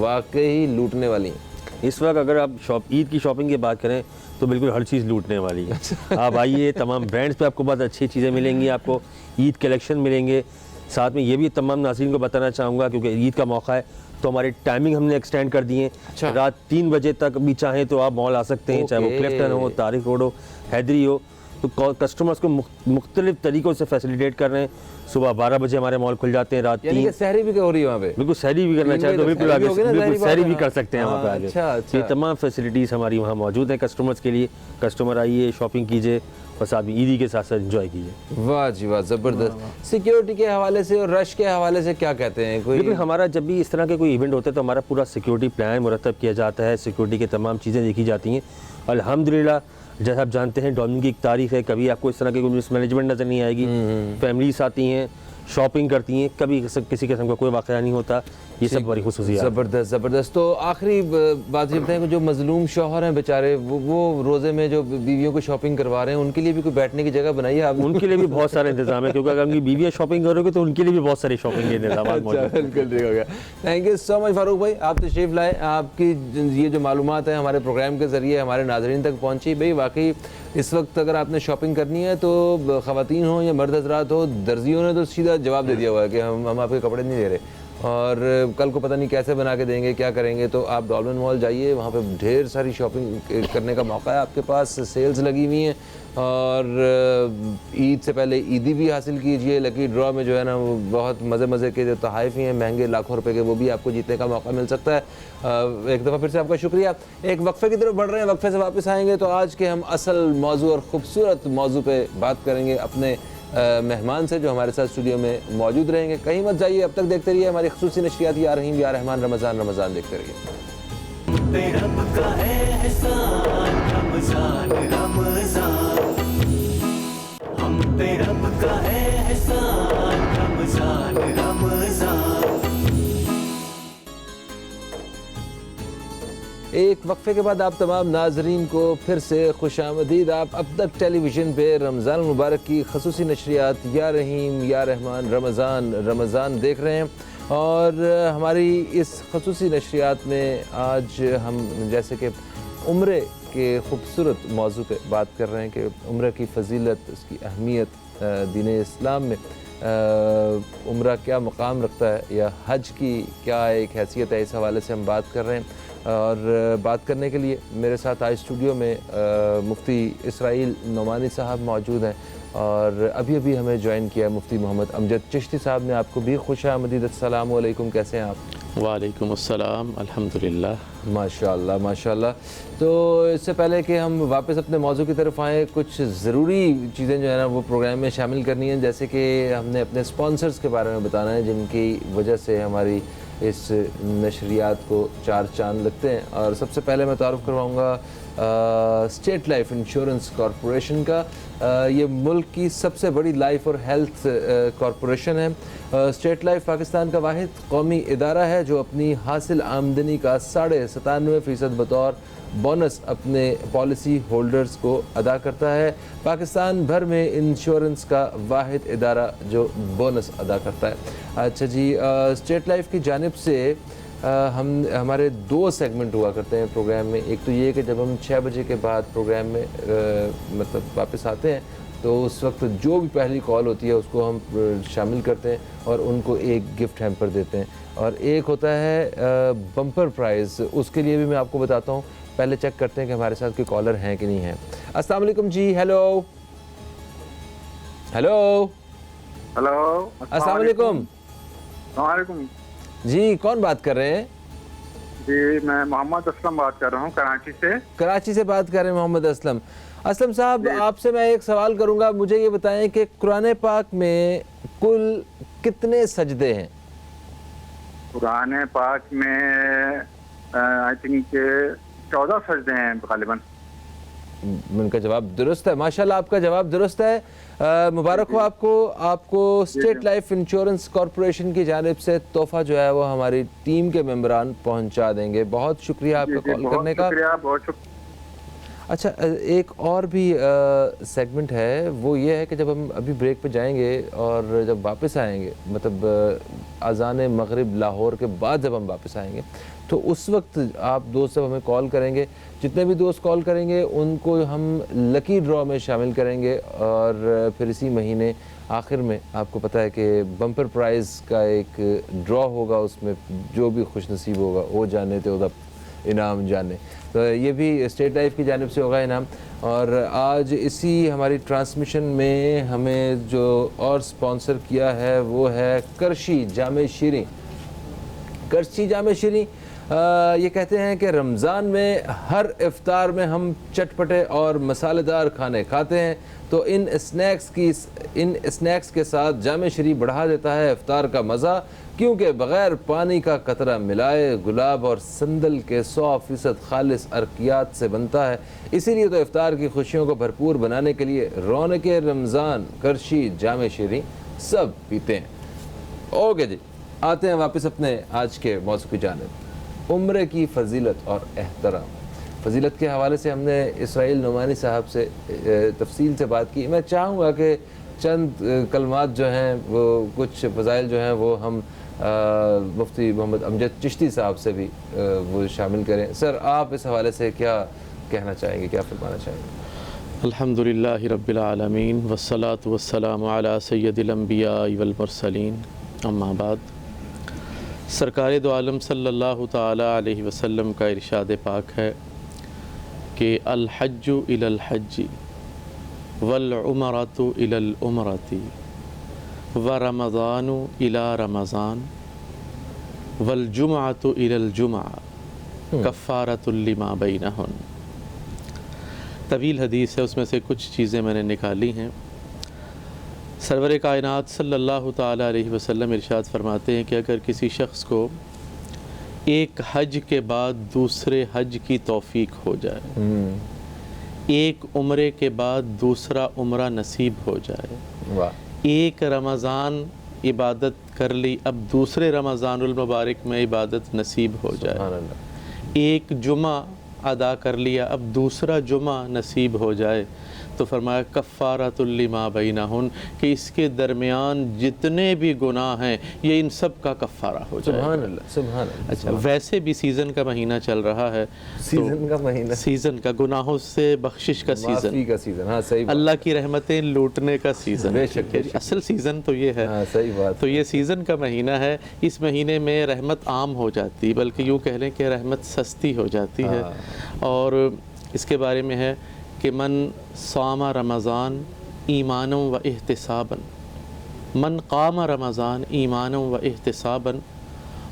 واقعی لوٹنے والی ہیں اس وقت؟ اگر آپ عید کی شاپنگ کی بات کریں تو بالکل ہر چیز لوٹنے والی ہے. آپ آئیے, تمام برانڈز پہ آپ کو بہت اچھی چیزیں ملیں گی, آپ کو عید کلیکشن ملیں گے. ساتھ میں یہ بھی تمام ناظرین کو بتانا چاہوں گا کیونکہ عید کا موقع ہے تو ہماری ٹائمنگ ہم نے ایکسٹینڈ کر دی ہے. رات 3 بجے تک بھی چاہیں تو آپ مال آ سکتے ہیں, چاہے وہ کلفٹن ہو, تاریخ روڈ ہو, حیدری ہو. تو کسٹمرز کو مختلف طریقوں سے فیسیلیٹیٹ کر رہے ہیں. صبح 12 بجے ہمارے مال کھل جاتے ہیں, رات 3. سحری بھی ہو رہی ہے وہاں پہ؟ بالکل سحری بھی کرنا چاہے تو بالکل سحری بھی کر سکتے ہیں وہاں پہ آگے. یہ تمام فیسلٹیز ہماری وہاں موجود ہیں کسٹمرز کے لیے. کسٹمر آئیے, شاپنگ کیجیے, بس آپ عیدی کے ساتھ ساتھ انجوائے کیجیے. واہ جی واہ, زبردست. سیکیورٹی کے حوالے سے اور رش کے حوالے سے کیا کہتے ہیں؟ بالکل ہمارا جب بھی اس طرح کے کوئی ایونٹ ہوتا ہے تو ہمارا پورا سیکیورٹی پلان مرتب کیا جاتا ہے, سیکیورٹی کے تمام چیزیں دیکھی جاتی ہیں. الحمدللہ جیسا آپ جانتے ہیں ڈولمن کی ایک تاریخ ہے, کبھی آپ کو اس طرح کی کوئی مس مینجمنٹ نظر نہیں آئے گی. فیملیز آتی ہیں, شاپنگ کرتی ہیں, کبھی کسی قسم کا کوئی واقعہ نہیں ہوتا. یہ سب بڑی خصوصیات. زبردست زبردست. تو آخری بات یہ بتائیں کہ جو مظلوم شوہر ہیں بیچارے, وہ روزے میں جو بیویوں کو شاپنگ کروا رہے ہیں, ان کے لیے بھی کوئی بیٹھنے کی جگہ بنائی ہے آپ؟ ان کے لیے بھی بہت سارے انتظام ہے, کیونکہ اگر ان کی بیویاں شاپنگ کرو گے تو ان کے لیے بھی بہت سارے شاپنگ کے انتظامات موجود ہیں. بالکل ٹھیک ہو گیا. تھینک یو سو مچ فاروق بھائی, آپ تشریف لائے. آپ کی یہ جو معلومات ہیں ہمارے پروگرام کے ذریعے ہمارے ناظرین تک پہنچی. بھائی واقعی اس وقت اگر آپ نے شاپنگ کرنی ہے تو خواتین ہوں یا مرد حضرات ہو, درزیوں نے تو سیدھا جواب دے دیا ہوا ہے کہ ہم آپ کے کپڑے نہیں دے رہے, اور کل کو پتہ نہیں کیسے بنا کے دیں گے, کیا کریں گے. تو آپ ڈولمن مال جائیے, وہاں پہ ڈھیر ساری شاپنگ کرنے کا موقع ہے آپ کے پاس, سیلز لگی ہوئی ہیں. اور عید سے پہلے عیدی بھی حاصل کیجئے. لکی ڈرا میں جو ہے نا وہ بہت مزے کے جو تحائف ہیں مہنگے لاکھوں روپے کے, وہ بھی آپ کو جیتنے کا موقع مل سکتا ہے. ایک دفعہ پھر سے آپ کا شکریہ. ایک وقفے کی طرف بڑھ رہے ہیں, وقفے سے واپس آئیں گے تو آج کے ہم اصل موضوع اور خوبصورت موضوع پہ بات کریں گے اپنے مہمان سے جو ہمارے ساتھ اسٹوڈیو میں موجود رہیں گے. کہیں مت جائیے, اب تک دیکھتے رہیے ہماری خصوصی نشریات یا رحیم یا رحمان رمضان رمضان دیکھتے رہیے. رب کا احسان رمضان رمضان, ہم پہ رب کا احسان رمضان رمضان. ایک وقفے کے بعد آپ تمام ناظرین کو پھر سے خوش آمدید. آپ اب تک ٹیلی ویژن پہ رمضان المبارک کی خصوصی نشریات یا رحیم یا رحمان رمضان رمضان دیکھ رہے ہیں, اور ہماری اس خصوصی نشریات میں آج ہم جیسے کہ عمرے کے خوبصورت موضوع پہ بات کر رہے ہیں کہ عمرہ کی فضیلت, اس کی اہمیت دین اسلام میں, عمرہ کیا مقام رکھتا ہے یا حج کی کیا ایک حیثیت ہے, اس حوالے سے ہم بات کر رہے ہیں. اور بات کرنے کے لیے میرے ساتھ آج اسٹوڈیو میں مفتی اسرائیل نعمانی صاحب موجود ہیں, اور ابھی ہمیں جوائن کیا ہے مفتی محمد امجد چشتی صاحب نے. آپ کو بھی خوش آمدید. السلام علیکم, کیسے ہیں آپ؟ وعلیکم السلام. الحمدللہ. ماشاءاللہ ماشاءاللہ. تو اس سے پہلے کہ ہم واپس اپنے موضوع کی طرف آئیں، کچھ ضروری چیزیں جو ہے نا وہ پروگرام میں شامل کرنی ہیں، جیسے کہ ہم نے اپنے سپانسرز کے بارے میں بتانا ہے جن کی وجہ سے ہماری اس نشریات کو چار چاند لگتے ہیں. اور سب سے پہلے میں تعارف کرواؤں گا اسٹیٹ لائف انشورنس کارپوریشن کا. یہ ملک کی سب سے بڑی لائف اور ہیلتھ کارپوریشن ہے. اسٹیٹ لائف پاکستان کا واحد قومی ادارہ ہے جو اپنی حاصل آمدنی کا 97.5% بطور بونس اپنے پالیسی ہولڈرز کو ادا کرتا ہے. پاکستان بھر میں انشورنس کا واحد ادارہ جو بونس ادا کرتا ہے. اچھا جی، اسٹیٹ لائف کی جانب سے ہمارے 2 سیگمنٹ ہوا کرتے ہیں پروگرام میں. ایک تو یہ کہ جب ہم 6 بجے کے بعد پروگرام میں مطلب واپس آتے ہیں تو اس وقت جو بھی پہلی کال ہوتی ہے اس کو ہم شامل کرتے ہیں اور ان کو ایک گفٹ ہیمپر دیتے ہیں. اور ایک ہوتا ہے بمپر پرائز، اس کے لیے بھی میں آپ کو بتاتا ہوں. پہلے چیک کرتے ہیں کہ ہمارے ساتھ کوئی کالر ہیں کہ نہیں ہیں. السلام علیکم جی. ہیلو ہیلو ہلو، السلام علیکم. السلام علیکم جی کون بات کر رہے ہیں؟ جی میں محمد اسلم بات کر رہا ہوں کراچی سے. کراچی سے بات کر رہے ہیں محمد اسلم. اسلم صاحب آپ سے میں ایک سوال کروں گا، مجھے یہ بتائیں کہ قرآن پاک میں کل کتنے سجدے ہیں؟ قرآن پاک میں آئی تھنک 14 سجدے ہیں غالباً. ان کا جواب درست ہے. ماشاءاللہ آپ کا جواب درست ہے. مبارک ہو آپ کو. آپ کو اسٹیٹ لائف انشورنس کارپوریشن کی جانب سے تحفہ جو ہے وہ ہماری ٹیم کے ممبران پہنچا دیں گے. بہت شکریہ آپ کا کال کرنے کا. بہت شکریہ. اچھا ایک اور بھی سیگمنٹ ہے، وہ یہ ہے کہ جب ہم ابھی بریک پہ جائیں گے اور جب واپس آئیں گے، مطلب اذان مغرب لاہور کے بعد جب ہم واپس آئیں گے تو اس وقت آپ دوست جب ہمیں کال کریں گے، جتنے بھی دوست کال کریں گے ان کو ہم لکی ڈرا میں شامل کریں گے. اور پھر اسی مہینے آخر میں آپ کو پتہ ہے کہ بمپر پرائز کا ایک ڈرا ہوگا، اس میں جو بھی خوش نصیب ہوگا وہ جانے تو انعام جانے. تو یہ بھی اسٹیٹ لائف کی جانب سے ہوگا انعام. اور آج اسی ہماری ٹرانسمیشن میں ہمیں جو اور سپانسر کیا ہے وہ ہے کرشی جامع شیریں. کرشی جامع شیریں یہ کہتے ہیں کہ رمضان میں ہر افطار میں ہم چٹپٹے اور مسالے دار کھانے کھاتے ہیں، تو ان اسنیکس کے ساتھ جامع شیریں بڑھا دیتا ہے افطار کا مزہ، کیونکہ بغیر پانی کا قطرہ ملائے گلاب اور سندل کے 100% خالص ارکیات سے بنتا ہے. اسی لیے تو افطار کی خوشیوں کو بھرپور بنانے کے لیے رونق رمضان کرشی جامع شیریں سب پیتے ہیں. اوکے جی، آتے ہیں واپس اپنے آج کے موضوع کی جانب. عمرے کی فضیلت اور احترام. فضیلت کے حوالے سے ہم نے اسرائیل نعمانی صاحب سے تفصیل سے بات کی. میں چاہوں گا کہ چند کلمات جو ہیں وہ کچھ فضائل جو ہیں وہ ہم مفتی محمد امجد چشتی صاحب سے بھی وہ شامل کریں. سر آپ اس حوالے سے کیا کہنا چاہیں گے، کیا فرمانا چاہیں گے؟ الحمدللہ رب العالمین والصلاة والسلام علی سید الانبیاء والمرسلین، اما بعد. سرکار دو عالم صلی اللہ تعالی علیہ وسلم کا ارشاد پاک ہے کہ الحج الی الحج والعمرۃ الی العمرۃ ورمضان الی رمضان والجمعۃ الی الجمعہ کفارۃ لما بینہن. طویل حدیث ہے، اس میں سے کچھ چیزیں میں نے نکالی ہیں. سرور کائنات صلی اللہ تعالی علیہ وسلم ارشاد فرماتے ہیں کہ اگر کسی شخص کو ایک حج کے بعد دوسرے حج کی توفیق ہو جائے، ایک عمرے کے بعد دوسرا عمرہ نصیب ہو جائے، ایک رمضان عبادت کر لی اب دوسرے رمضان المبارک میں عبادت نصیب ہو جائے، ایک جمعہ ادا کر لیا اب دوسرا جمعہ نصیب ہو جائے، تو فرمایا کفارۃ لما بینہن، کہ اس کے درمیان جتنے بھی گناہ ہیں یہ ان سب کا کفارہ ہو جائے. سبحان اللہ سبحان اللہ. اچھا ویسے بھی سیزن کا مہینہ چل رہا ہے، سیزن کا مہینہ، سیزن کا گناہوں سے بخشش کا سیزن، معافی کا سیزن. ہاں صحیح بات. اللہ کی رحمتیں لوٹنے کا سیزن. بے شک اصل سیزن تو یہ ہے. ہاں صحیح بات. تو یہ سیزن کا مہینہ ہے، اس مہینے میں رحمت عام ہو جاتی، بلکہ یوں کہہ لیں کہ رحمت سستی ہو جاتی ہے. اور اس کے بارے میں ہے کہ من صام رمضان ایمانا و احتسابا، من قام رمضان ایمانا و احتسابا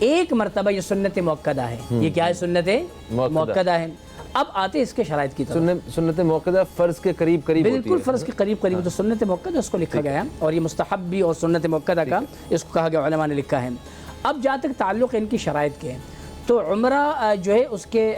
ایک مرتبہ یہ سنت موقدہ ہے. یہ کیا ہے؟ سنت موقدہ ہے. اب آتے اس کے شرائط کی طرف. سنت موقدہ فرض کے قریب قریب ہوتی ہے. بالکل فرض کے قریب قریب. تو سنت موقدہ اس کو لکھا گیا ہے اور یہ مستحب بھی اور سنت موقدہ کا اس کو کہا گیا، علماء نے لکھا ہے. اب جہاں تک تعلق ان کی شرائط کے، تو عمرہ جو ہے اس کے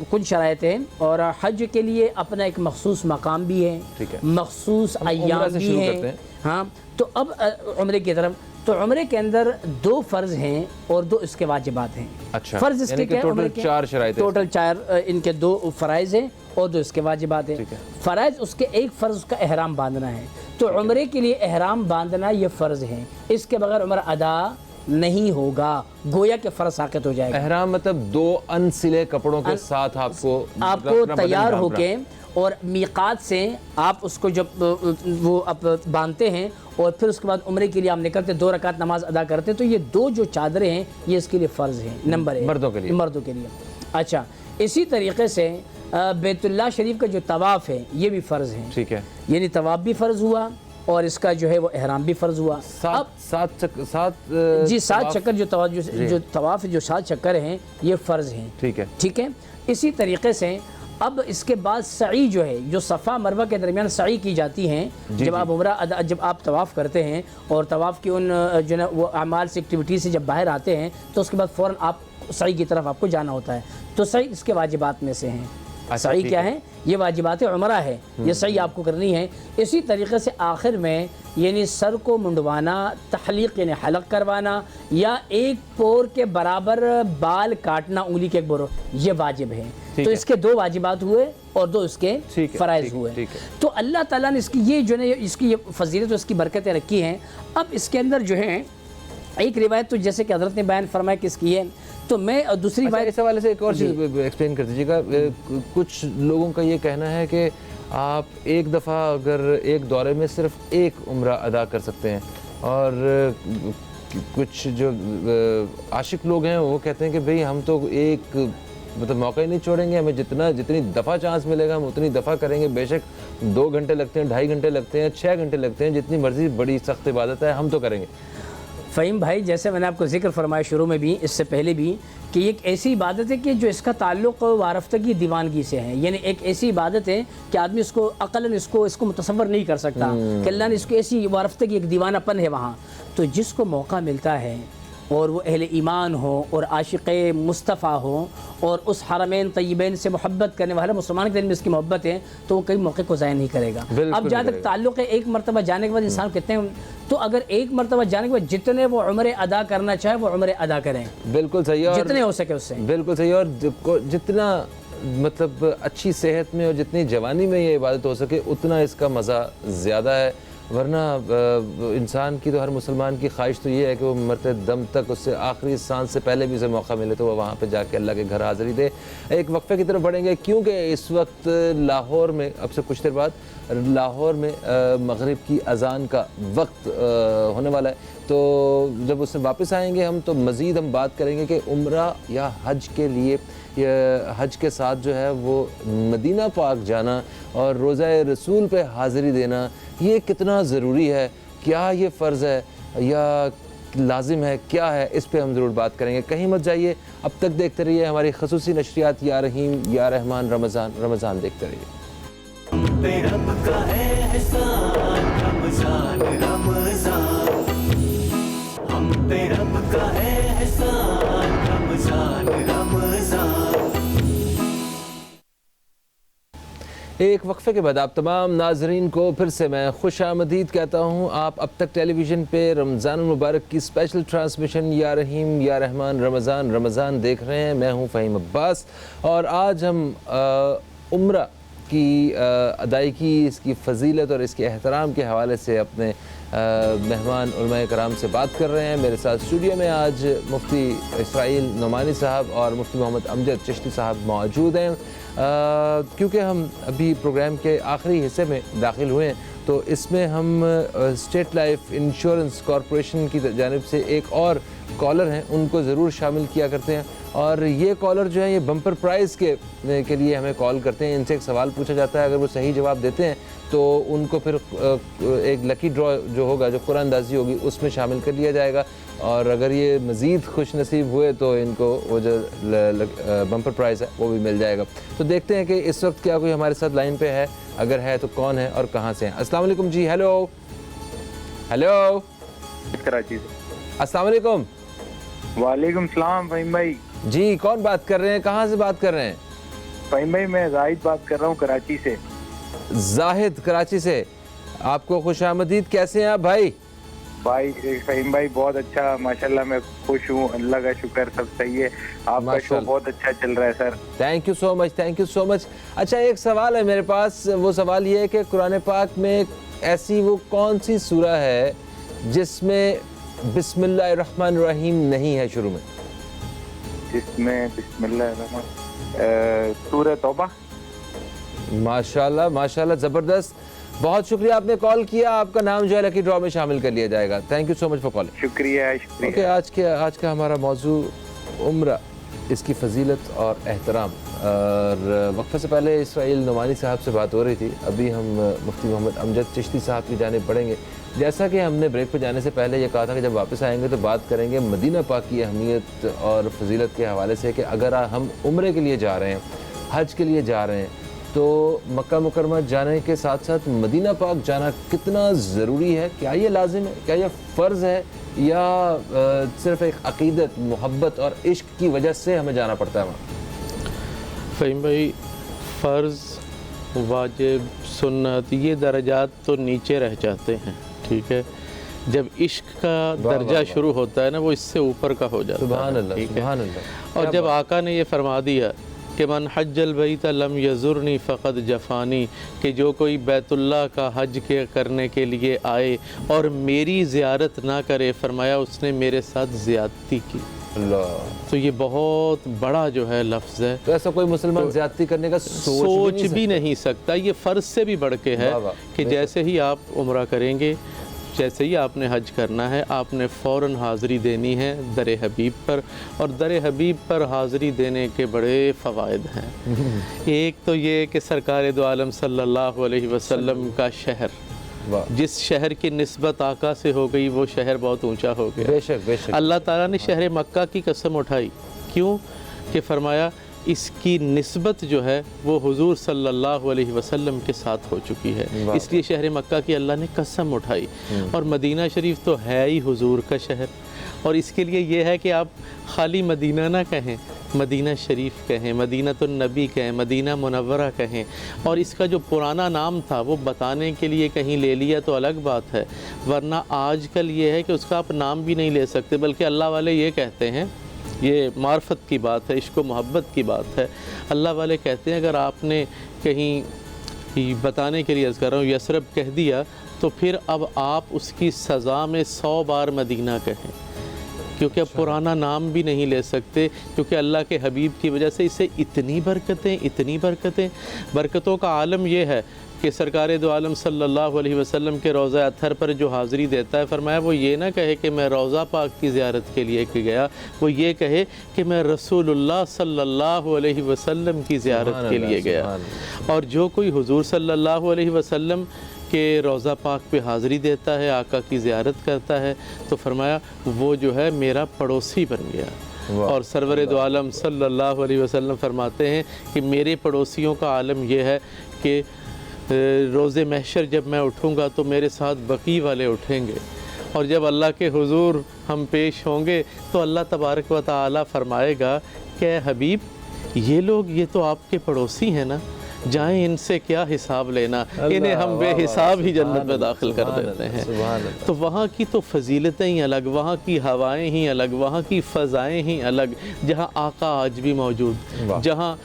کچھ شرائط ہیں، اور حج کے لیے اپنا ایک مخصوص مقام بھی ہے، مخصوص ایام بھی ہیں. ہاں تو اب عمرے کی طرف، تو عمرے کے اندر 2 فرض ہیں اور 2 اس کے واجبات ہیں. اچھا، فرض اس کے ٹوٹل 4 شرائط ہیں. ٹوٹل 4 ان کے 2 فرائض ہیں اور 2 اس کے واجبات ہیں. فرائض اس کے ایک فرض اس کا احرام باندھنا ہے. تو عمرے کے لیے احرام باندھنا یہ فرض ہے، اس کے بغیر عمرہ ادا نہیں ہوگا، گویا کہ فرض ساقط ہو جائے گا. احرام مطلب 2 انسلے کپڑوں کے ساتھ آپ کو تیار ہو کے اور میقات سے آپ اس کو جب وہ اب باندھتے ہیں اور پھر اس کے بعد عمرے کے لیے آپ نکلتے 2 رکعت نماز ادا کرتے ہیں. تو یہ 2 جو چادریں ہیں یہ اس کے لیے فرض ہیں. نمبر 1 مردوں کے لیے. اچھا، اسی طریقے سے بیت اللہ شریف کا جو طواف ہے یہ بھی فرض ہے. ٹھیک ہے، یعنی طواف بھی فرض ہوا اور اس کا جو ہے وہ احرام بھی فرض ہوا. 7 چکر جو طواف جو 7 چکر ہیں یہ فرض ہیں. ٹھیک ہے. اسی طریقے سے اب اس کے بعد سعی جو ہے، جو صفا مروہ کے درمیان سعی کی جاتی ہیں جب آپ جب آپ طواف کرتے ہیں اور طواف کی ان جو ہے وہ اعمال سے ایکٹیویٹی سے جب باہر آتے ہیں تو اس کے بعد فوراً آپ سعی کی طرف آپ کو جانا ہوتا ہے. تو سعی اس کے واجبات میں سے ہیں. سعی کیا ہے؟ یہ واجبات عمرہ ہے، یہ سعی آپ کو کرنی ہے. اسی طریقے سے آخر میں یعنی سر کو منڈوانا، تحلیق یعنی حلق کروانا، یا 1 پور کے برابر بال کاٹنا انگلی کے 1 بور، یہ واجب ہے. تو اس کے 2 واجبات ہوئے اور 2 اس کے فرائض ہوئے. تو اللہ تعالیٰ نے اس کی یہ جو ہے اس کی یہ فضیلت اور اس کی برکتیں رکھی ہیں. اب اس کے اندر جو ہے ایک روایت تو جیسے کہ حضرت نے بیان فرمایا کہ اس کی ہے، تو میں دوسری بات اس حوالے سے ایک اور چیز ایکسپلین کر دیجیے گا. کچھ لوگوں کا یہ کہنا ہے کہ آپ ایک دفعہ اگر ایک دورے میں صرف 1 عمرہ ادا کر سکتے ہیں، اور کچھ جو عاشق لوگ ہیں وہ کہتے ہیں کہ بھئی ہم تو ایک مطلب موقع ہی نہیں چھوڑیں گے، ہمیں جتنی دفعہ چانس ملے گا ہم اتنی دفعہ کریں گے. بے شک 2 گھنٹے لگتے ہیں، 2.5 گھنٹے لگتے ہیں، 6 گھنٹے لگتے ہیں، جتنی مرضی بڑی سخت عبادت ہے ہم تو کریں گے. فہیم بھائی، جیسے میں نے آپ کو ذکر فرمایا شروع میں بھی، اس سے پہلے بھی، کہ ایک ایسی عبادت ہے کہ جو اس کا تعلق وارفتگی دیوانگی سے ہے. یعنی ایک ایسی عبادت ہے کہ آدمی اس کو عقلاً اس کو متصور نہیں کر سکتا کہ اللہ نے اس کو ایسی وارفتگی، ایک دیوانہ پن ہے وہاں. تو جس کو موقع ملتا ہے اور وہ اہل ایمان ہو اور عاشق مصطفیٰ ہو اور اس حرمین طیبین سے محبت کرنے والا مسلمان کے دل میں اس کی محبت ہے، تو وہ کئی موقع کو ضائع نہیں کرے گا. اب جہاں تک تعلق ہے 1 مرتبہ جانے کے بعد انسان کہتے ہیں، تو اگر 1 مرتبہ جانے کے بعد جتنے وہ عمرے ادا کرنا چاہے وہ عمرے ادا کریں. بالکل صحیح، اور جتنے ہو سکے اس سے. بالکل صحیح. اور جتنا مطلب اچھی صحت میں اور جتنی جوانی میں یہ عبادت ہو سکے اتنا اس کا مزہ زیادہ ہے. ورنہ انسان کی تو، ہر مسلمان کی خواہش تو یہ ہے کہ وہ مرتے دم تک، اس سے آخری سانس سے پہلے بھی اسے موقع ملے تو وہ وہاں پہ جا کے اللہ کے گھر حاضری دے. ایک وقفے کی طرف بڑھیں گے کیونکہ اس وقت لاہور میں اب سے کچھ دیر بعد لاہور میں مغرب کی اذان کا وقت ہونے والا ہے. تو جب اس سے واپس آئیں گے ہم تو مزید ہم بات کریں گے کہ عمرہ یا حج کے لیے، حج کے ساتھ جو ہے وہ مدینہ پاک جانا اور روضہ رسول پہ حاضری دینا یہ کتنا ضروری ہے، کیا یہ فرض ہے یا لازم ہے، کیا ہے، اس پہ ہم ضرور بات کریں گے. کہیں مت جائیے، اب تک دیکھتے رہیے ہماری خصوصی نشریات یا رحیم یا رحمان رمضان دیکھتے رہیے. رب کا احسان رمضان رمضان، ہم پہ رب کا احسان رمضان رمضان. ایک وقفے کے بعد آپ تمام ناظرین کو پھر سے میں خوش آمدید کہتا ہوں. آپ اب تک ٹیلی ویژن پہ رمضان المبارک کی اسپیشل ٹرانسمیشن یا رحیم یا رحمان رمضان دیکھ رہے ہیں. میں ہوں فہیم عباس اور آج ہم عمرہ کی ادائیگی، اس کی فضیلت اور اس کے احترام کے حوالے سے اپنے مہمان علماء کرام سے بات کر رہے ہیں. میرے ساتھ اسٹوڈیو میں آج مفتی اسرائیل نعمانی صاحب اور مفتی محمد امجد چشتی صاحب موجود ہیں. کیونکہ ہم ابھی پروگرام کے آخری حصے میں داخل ہوئے ہیں تو اس میں ہم اسٹیٹ لائف انشورنس کارپوریشن کی جانب سے ایک اور کالر ہیں ان کو ضرور شامل کیا کرتے ہیں. اور یہ کالر جو ہے یہ بمپر پرائز کے لیے ہمیں کال کرتے ہیں. ان سے ایک سوال پوچھا جاتا ہے، اگر وہ صحیح جواب دیتے ہیں تو ان کو پھر ایک لکی ڈرا جو ہوگا، جو قرآن اندازی ہوگی، اس میں شامل کر لیا جائے گا، اور اگر یہ مزید خوش نصیب ہوئے تو ان کو وہ جو بمپر پرائز ہے وہ بھی مل جائے گا۔ تو دیکھتے ہیں کہ اس وقت کیا کوئی ہمارے ساتھ لائن پہ ہے، اگر ہے تو کون ہے اور کہاں سے ہیں۔ السلام علیکم جی، ہیلو ہیلو، کراچی سے۔ السلام علیکم۔ وعلیکم السلام فہیم بھائی۔ جی کون بات کر رہے ہیں، کہاں سے بات کر رہے ہیں؟ فہیم بھائی میں زاہد بات کر رہا ہوں کراچی سے۔ زاہد کراچی سے، آپ کو خوش آمدید۔ کیسے ہیں آپ بھائی؟ بھائی فہیم بھائی بہت اچھا، ماشاءاللہ میں خوش ہوں، اللہ کا شکر، سب صحیح ہے، آپ کا شو بہت اچھا چل رہا ہے sir. Thank you so much, thank you so much. اچھا ایک سوال ہے میرے پاس، وہ سوال یہ ہے کہ قرآن پاک میں ایسی وہ کون سی سورہ ہے جس میں بسم اللہ الرحمن الرحیم نہیں ہے شروع میں؟ جس میں بسم اللہ الرحمن، سورہ توبہ۔ ماشاءاللہ ماشاءاللہ، زبردست، بہت شکریہ آپ نے کال کیا، آپ کا نام جو ہے لکی ڈرا میں شامل کر لیا جائے گا۔ Thank you so much for calling. شکریہ شکریہ۔ اوکے، آج کا ہمارا موضوع عمرہ، اس کی فضیلت اور احترام، اور وقفے سے پہلے اسرائیل نعمانی صاحب سے بات ہو رہی تھی، ابھی ہم مفتی محمد امجد چشتی صاحب کی جانب بڑھیں گے۔ جیسا کہ ہم نے بریک پہ جانے سے پہلے یہ کہا تھا کہ جب واپس آئیں گے تو بات کریں گے مدینہ پاک کی اہمیت اور فضیلت کے حوالے سے، کہ اگر ہم عمرے کے لیے جا رہے ہیں، حج کے لیے جا رہے ہیں، تو مکہ مکرمہ جانے کے ساتھ ساتھ مدینہ پاک جانا کتنا ضروری ہے؟ کیا یہ لازم ہے، کیا یہ فرض ہے، یا صرف ایک عقیدت، محبت اور عشق کی وجہ سے ہمیں جانا پڑتا ہے وہاں؟ فہیم بھائی، فرض، واجب، سنت، یہ درجات تو نیچے رہ جاتے ہیں، ٹھیک ہے؟ جب عشق کا درجہ شروع ہوتا ہے نا، وہ اس سے اوپر کا ہو جاتا ہے۔ سبحان اللہ، ٹھیک ہے؟ سبحان اللہ۔ اور جب آقا نے یہ فرما دیا کہ من حج البیت لم یزرنی فقد جفانی، کہ جو کوئی بیت اللہ کا حج کرنے کے لیے آئے اور میری زیارت نہ کرے، فرمایا اس نے میرے ساتھ زیادتی کی۔ اللہ، تو یہ بہت بڑا جو ہے لفظ ہے، تو ایسا کوئی مسلمان زیادتی کرنے کا سوچ بھی نہیں سکتا۔ یہ فرض سے بھی بڑھ کے ہے کہ جیسے ہی آپ عمرہ کریں گے، جیسے ہی آپ نے حج کرنا ہے، آپ نے فوراً حاضری دینی ہے در حبیب پر، اور در حبیب پر حاضری دینے کے بڑے فوائد ہیں۔ ایک تو یہ کہ سرکار دو عالم صلی اللہ علیہ وسلم کا شہر، جس شہر کی نسبت آقا سے ہو گئی وہ شہر بہت اونچا ہو گیا۔ بے شک بے شک۔ اللہ تعالیٰ نے شہر مکہ کی قسم اٹھائی، کیوں کہ فرمایا اس کی نسبت جو ہے وہ حضور صلی اللہ علیہ وسلم کے ساتھ ہو چکی ہے، اس لیے شہر مکہ کی اللہ نے قسم اٹھائی۔ اور مدینہ شریف تو ہے ہی حضور کا شہر، اور اس کے لیے یہ ہے کہ آپ خالی مدینہ نہ کہیں، مدینہ شریف کہیں، مدینہ النبی کہیں، مدینہ منورہ کہیں۔ اور اس کا جو پرانا نام تھا وہ بتانے کے لیے کہیں لے لیا تو الگ بات ہے، ورنہ آج کل یہ ہے کہ اس کا آپ نام بھی نہیں لے سکتے، بلکہ اللہ والے یہ کہتے ہیں، یہ معرفت کی بات ہے، عشق و محبت کی بات ہے، اللہ والے کہتے ہیں اگر آپ نے کہیں بتانے کے لیے عرض کر رہا ہوں یثرب کہہ دیا تو پھر اب آپ اس کی سزا میں 100 بار مدینہ کہیں، کیونکہ اب پرانا نام بھی نہیں لے سکتے، کیونکہ اللہ کے حبیب کی وجہ سے اسے اتنی برکتیں، برکتوں کا عالم یہ ہے کہ سرکار دو عالم صلی اللہ علیہ وسلم کے روضہ اطہر پر جو حاضری دیتا ہے، فرمایا وہ یہ نہ کہے کہ میں روضہ پاک کی زیارت کے لیے گیا، وہ یہ کہے کہ میں رسول اللہ صلی اللہ علیہ وسلم کی زیارت کے لیے گیا۔ اور جو کوئی حضور صلی اللہ علیہ وسلم کہ روضہ پاک پہ حاضری دیتا ہے، آقا کی زیارت کرتا ہے، تو فرمایا وہ جو ہے میرا پڑوسی بن گیا۔ اور سرور دو عالم صلی اللہ علیہ وسلم فرماتے ہیں کہ میرے پڑوسیوں کا عالم یہ ہے کہ روز محشر جب میں اٹھوں گا تو میرے ساتھ بقیع والے اٹھیں گے، اور جب اللہ کے حضور ہم پیش ہوں گے تو اللہ تبارک و تعالی فرمائے گا کہ اے حبیب یہ لوگ یہ تو آپ کے پڑوسی ہیں نا، جائیں ان سے کیا حساب لینا، انہیں ہم بے حساب ہی جنت میں داخل کر دیتے ہیں۔ تو وہاں کی تو فضیلتیں ہی الگ، وہاں کی ہوائیں ہی الگ، وہاں کی فضائیں ہی الگ، جہاں آقا آج بھی موجود، جہاں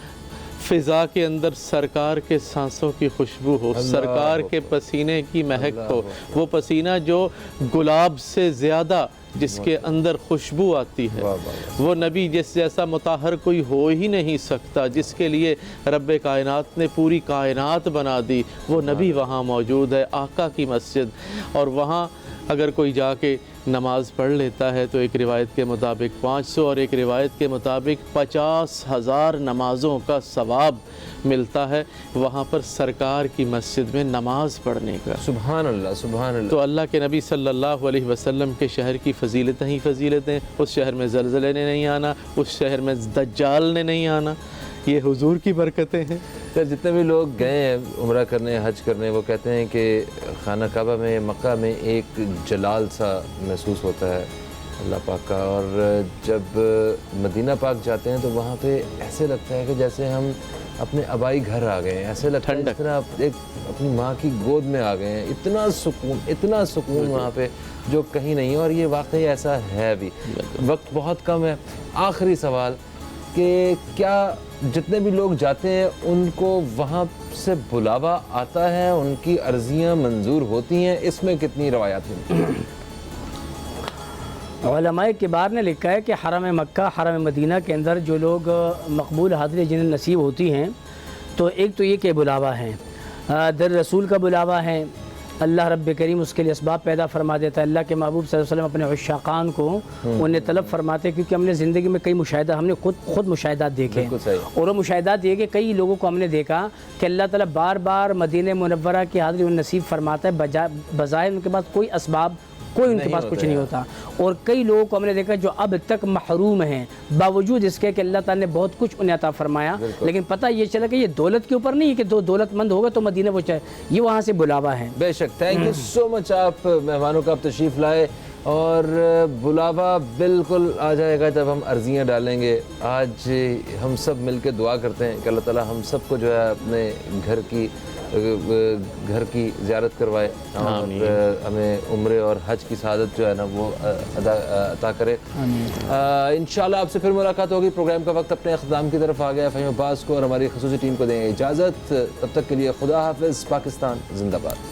فضا کے اندر سرکار کے سانسوں کی خوشبو ہو، سرکار کے پسینے کی مہک ہو، وہ پسینہ جو گلاب سے زیادہ جس کے اندر خوشبو آتی ہے، وہ نبی جس جیسا مطہر کوئی ہو ہی نہیں سکتا، جس کے لیے رب کائنات نے پوری کائنات بنا دی، وہ نبی وہاں موجود ہے، آقا کی مسجد۔ اور وہاں اگر کوئی جا کے نماز پڑھ لیتا ہے تو ایک روایت کے مطابق 500 اور ایک روایت کے مطابق 50,000 نمازوں کا ثواب ملتا ہے وہاں پر سرکار کی مسجد میں نماز پڑھنے کا۔ سبحان اللہ، سبحان اللہ۔ تو اللہ کے نبی صلی اللہ علیہ وسلم کے شہر کی فضیلتیں ہی فضیلتیں، اس شہر میں زلزلے نے نہیں آنا، اس شہر میں دجال نے نہیں آنا، یہ حضور کی برکتیں ہیں۔ جتنے بھی لوگ گئے ہیں عمرہ کرنے، حج کرنے، وہ کہتے ہیں کہ خانہ کعبہ میں، مکہ میں ایک جلال سا محسوس ہوتا ہے اللہ پاک کا، اور جب مدینہ پاک جاتے ہیں تو وہاں پہ ایسے لگتا ہے کہ جیسے ہم اپنے آبائی گھر آ گئے ہیں، ایسے لگتا ہے جس طرح ایک اپنی ماں کی گود میں آ گئے ہیں، اتنا سکون وہاں پہ جو کہیں نہیں ہے، اور یہ واقعی ایسا ہے بھی۔ وقت بہت کم ہے، آخری سوال کہ کیا جتنے بھی لوگ جاتے ہیں ان کو وہاں سے بلاوا آتا ہے، ان کی عرضیاں منظور ہوتی ہیں؟ اس میں کتنی روایات ہیں؟ علماء کبار نے لکھا ہے کہ حرم مکہ، حرم مدینہ کے اندر جو لوگ مقبول حاضری جنہیں نصیب ہوتی ہیں، تو ایک تو یہ کہ بلاوا ہیں، در رسول کا بلاوا ہے، اللہ رب کریم اس کے لیے اسباب پیدا فرما دیتا ہے، اللہ کے محبوب صلی اللہ علیہ وسلم اپنے عشاقان کو انہیں طلب فرماتے ہیں، کیونکہ ہم نے زندگی میں کئی مشاہدہ، ہم نے خود مشاہدات دیکھے ہیں، اور وہ مشاہدات یہ کہ کئی لوگوں کو ہم نے دیکھا کہ اللہ تعالیٰ بار بار مدینہ منورہ کی حاضری انہیں نصیب فرماتا ہے، بظاہر ان کے پاس کوئی اسباب، کوئی ان کے پاس کچھ نہیں ہوتا، اور کئی لوگوں کو ہم نے دیکھا جو اب تک محروم ہیں باوجود اس کے کہ اللہ تعالیٰ نے بہت کچھ انہیں عطا فرمایا، لیکن پتہ یہ چلا کہ یہ دولت کے اوپر نہیں ہے کہ دولت مند ہوگا تو مدینہ وہ چاہے، یہ وہاں سے بلاوا ہے۔ بے شک، تھینک یو سو مچ، آپ مہمانوں کا آپ تشریف لائے، اور بلاوا بالکل آ جائے گا جب ہم عرضیاں ڈالیں گے۔ آج ہم سب مل کے دعا کرتے ہیں کہ اللہ تعالیٰ ہم سب کو جو ہے اپنے گھر کی زیارت کروائے، اور ہمیں عمرے اور حج کی سعادت جو ہے نا وہ عطا کرے۔ انشاءاللہ آپ سے پھر ملاقات ہوگی۔ پروگرام کا وقت اپنے اختتام کی طرف آ گیا۔ فہیم عباس کو اور ہماری خصوصی ٹیم کو دیں گے اجازت، تب تک کے لیے خدا حافظ۔ پاکستان زندہ باد۔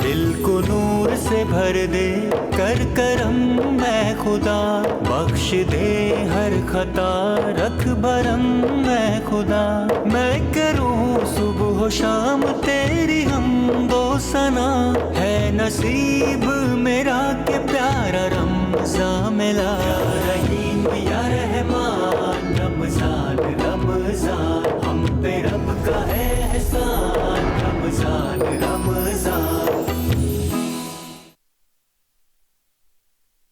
دل کو نور سے بھر دے کر کرم میں خدا، بخش دے ہر خطا رکھ بھرم میں خدا، میں کروں صبح و شام تیری حمد و ثنا، ہے نصیب میرا کہ پیارا رمضان ملا، یا رحیم یا رحمان، رمضان رمضان ہم پہ رب کا احسان، رمضان رمضان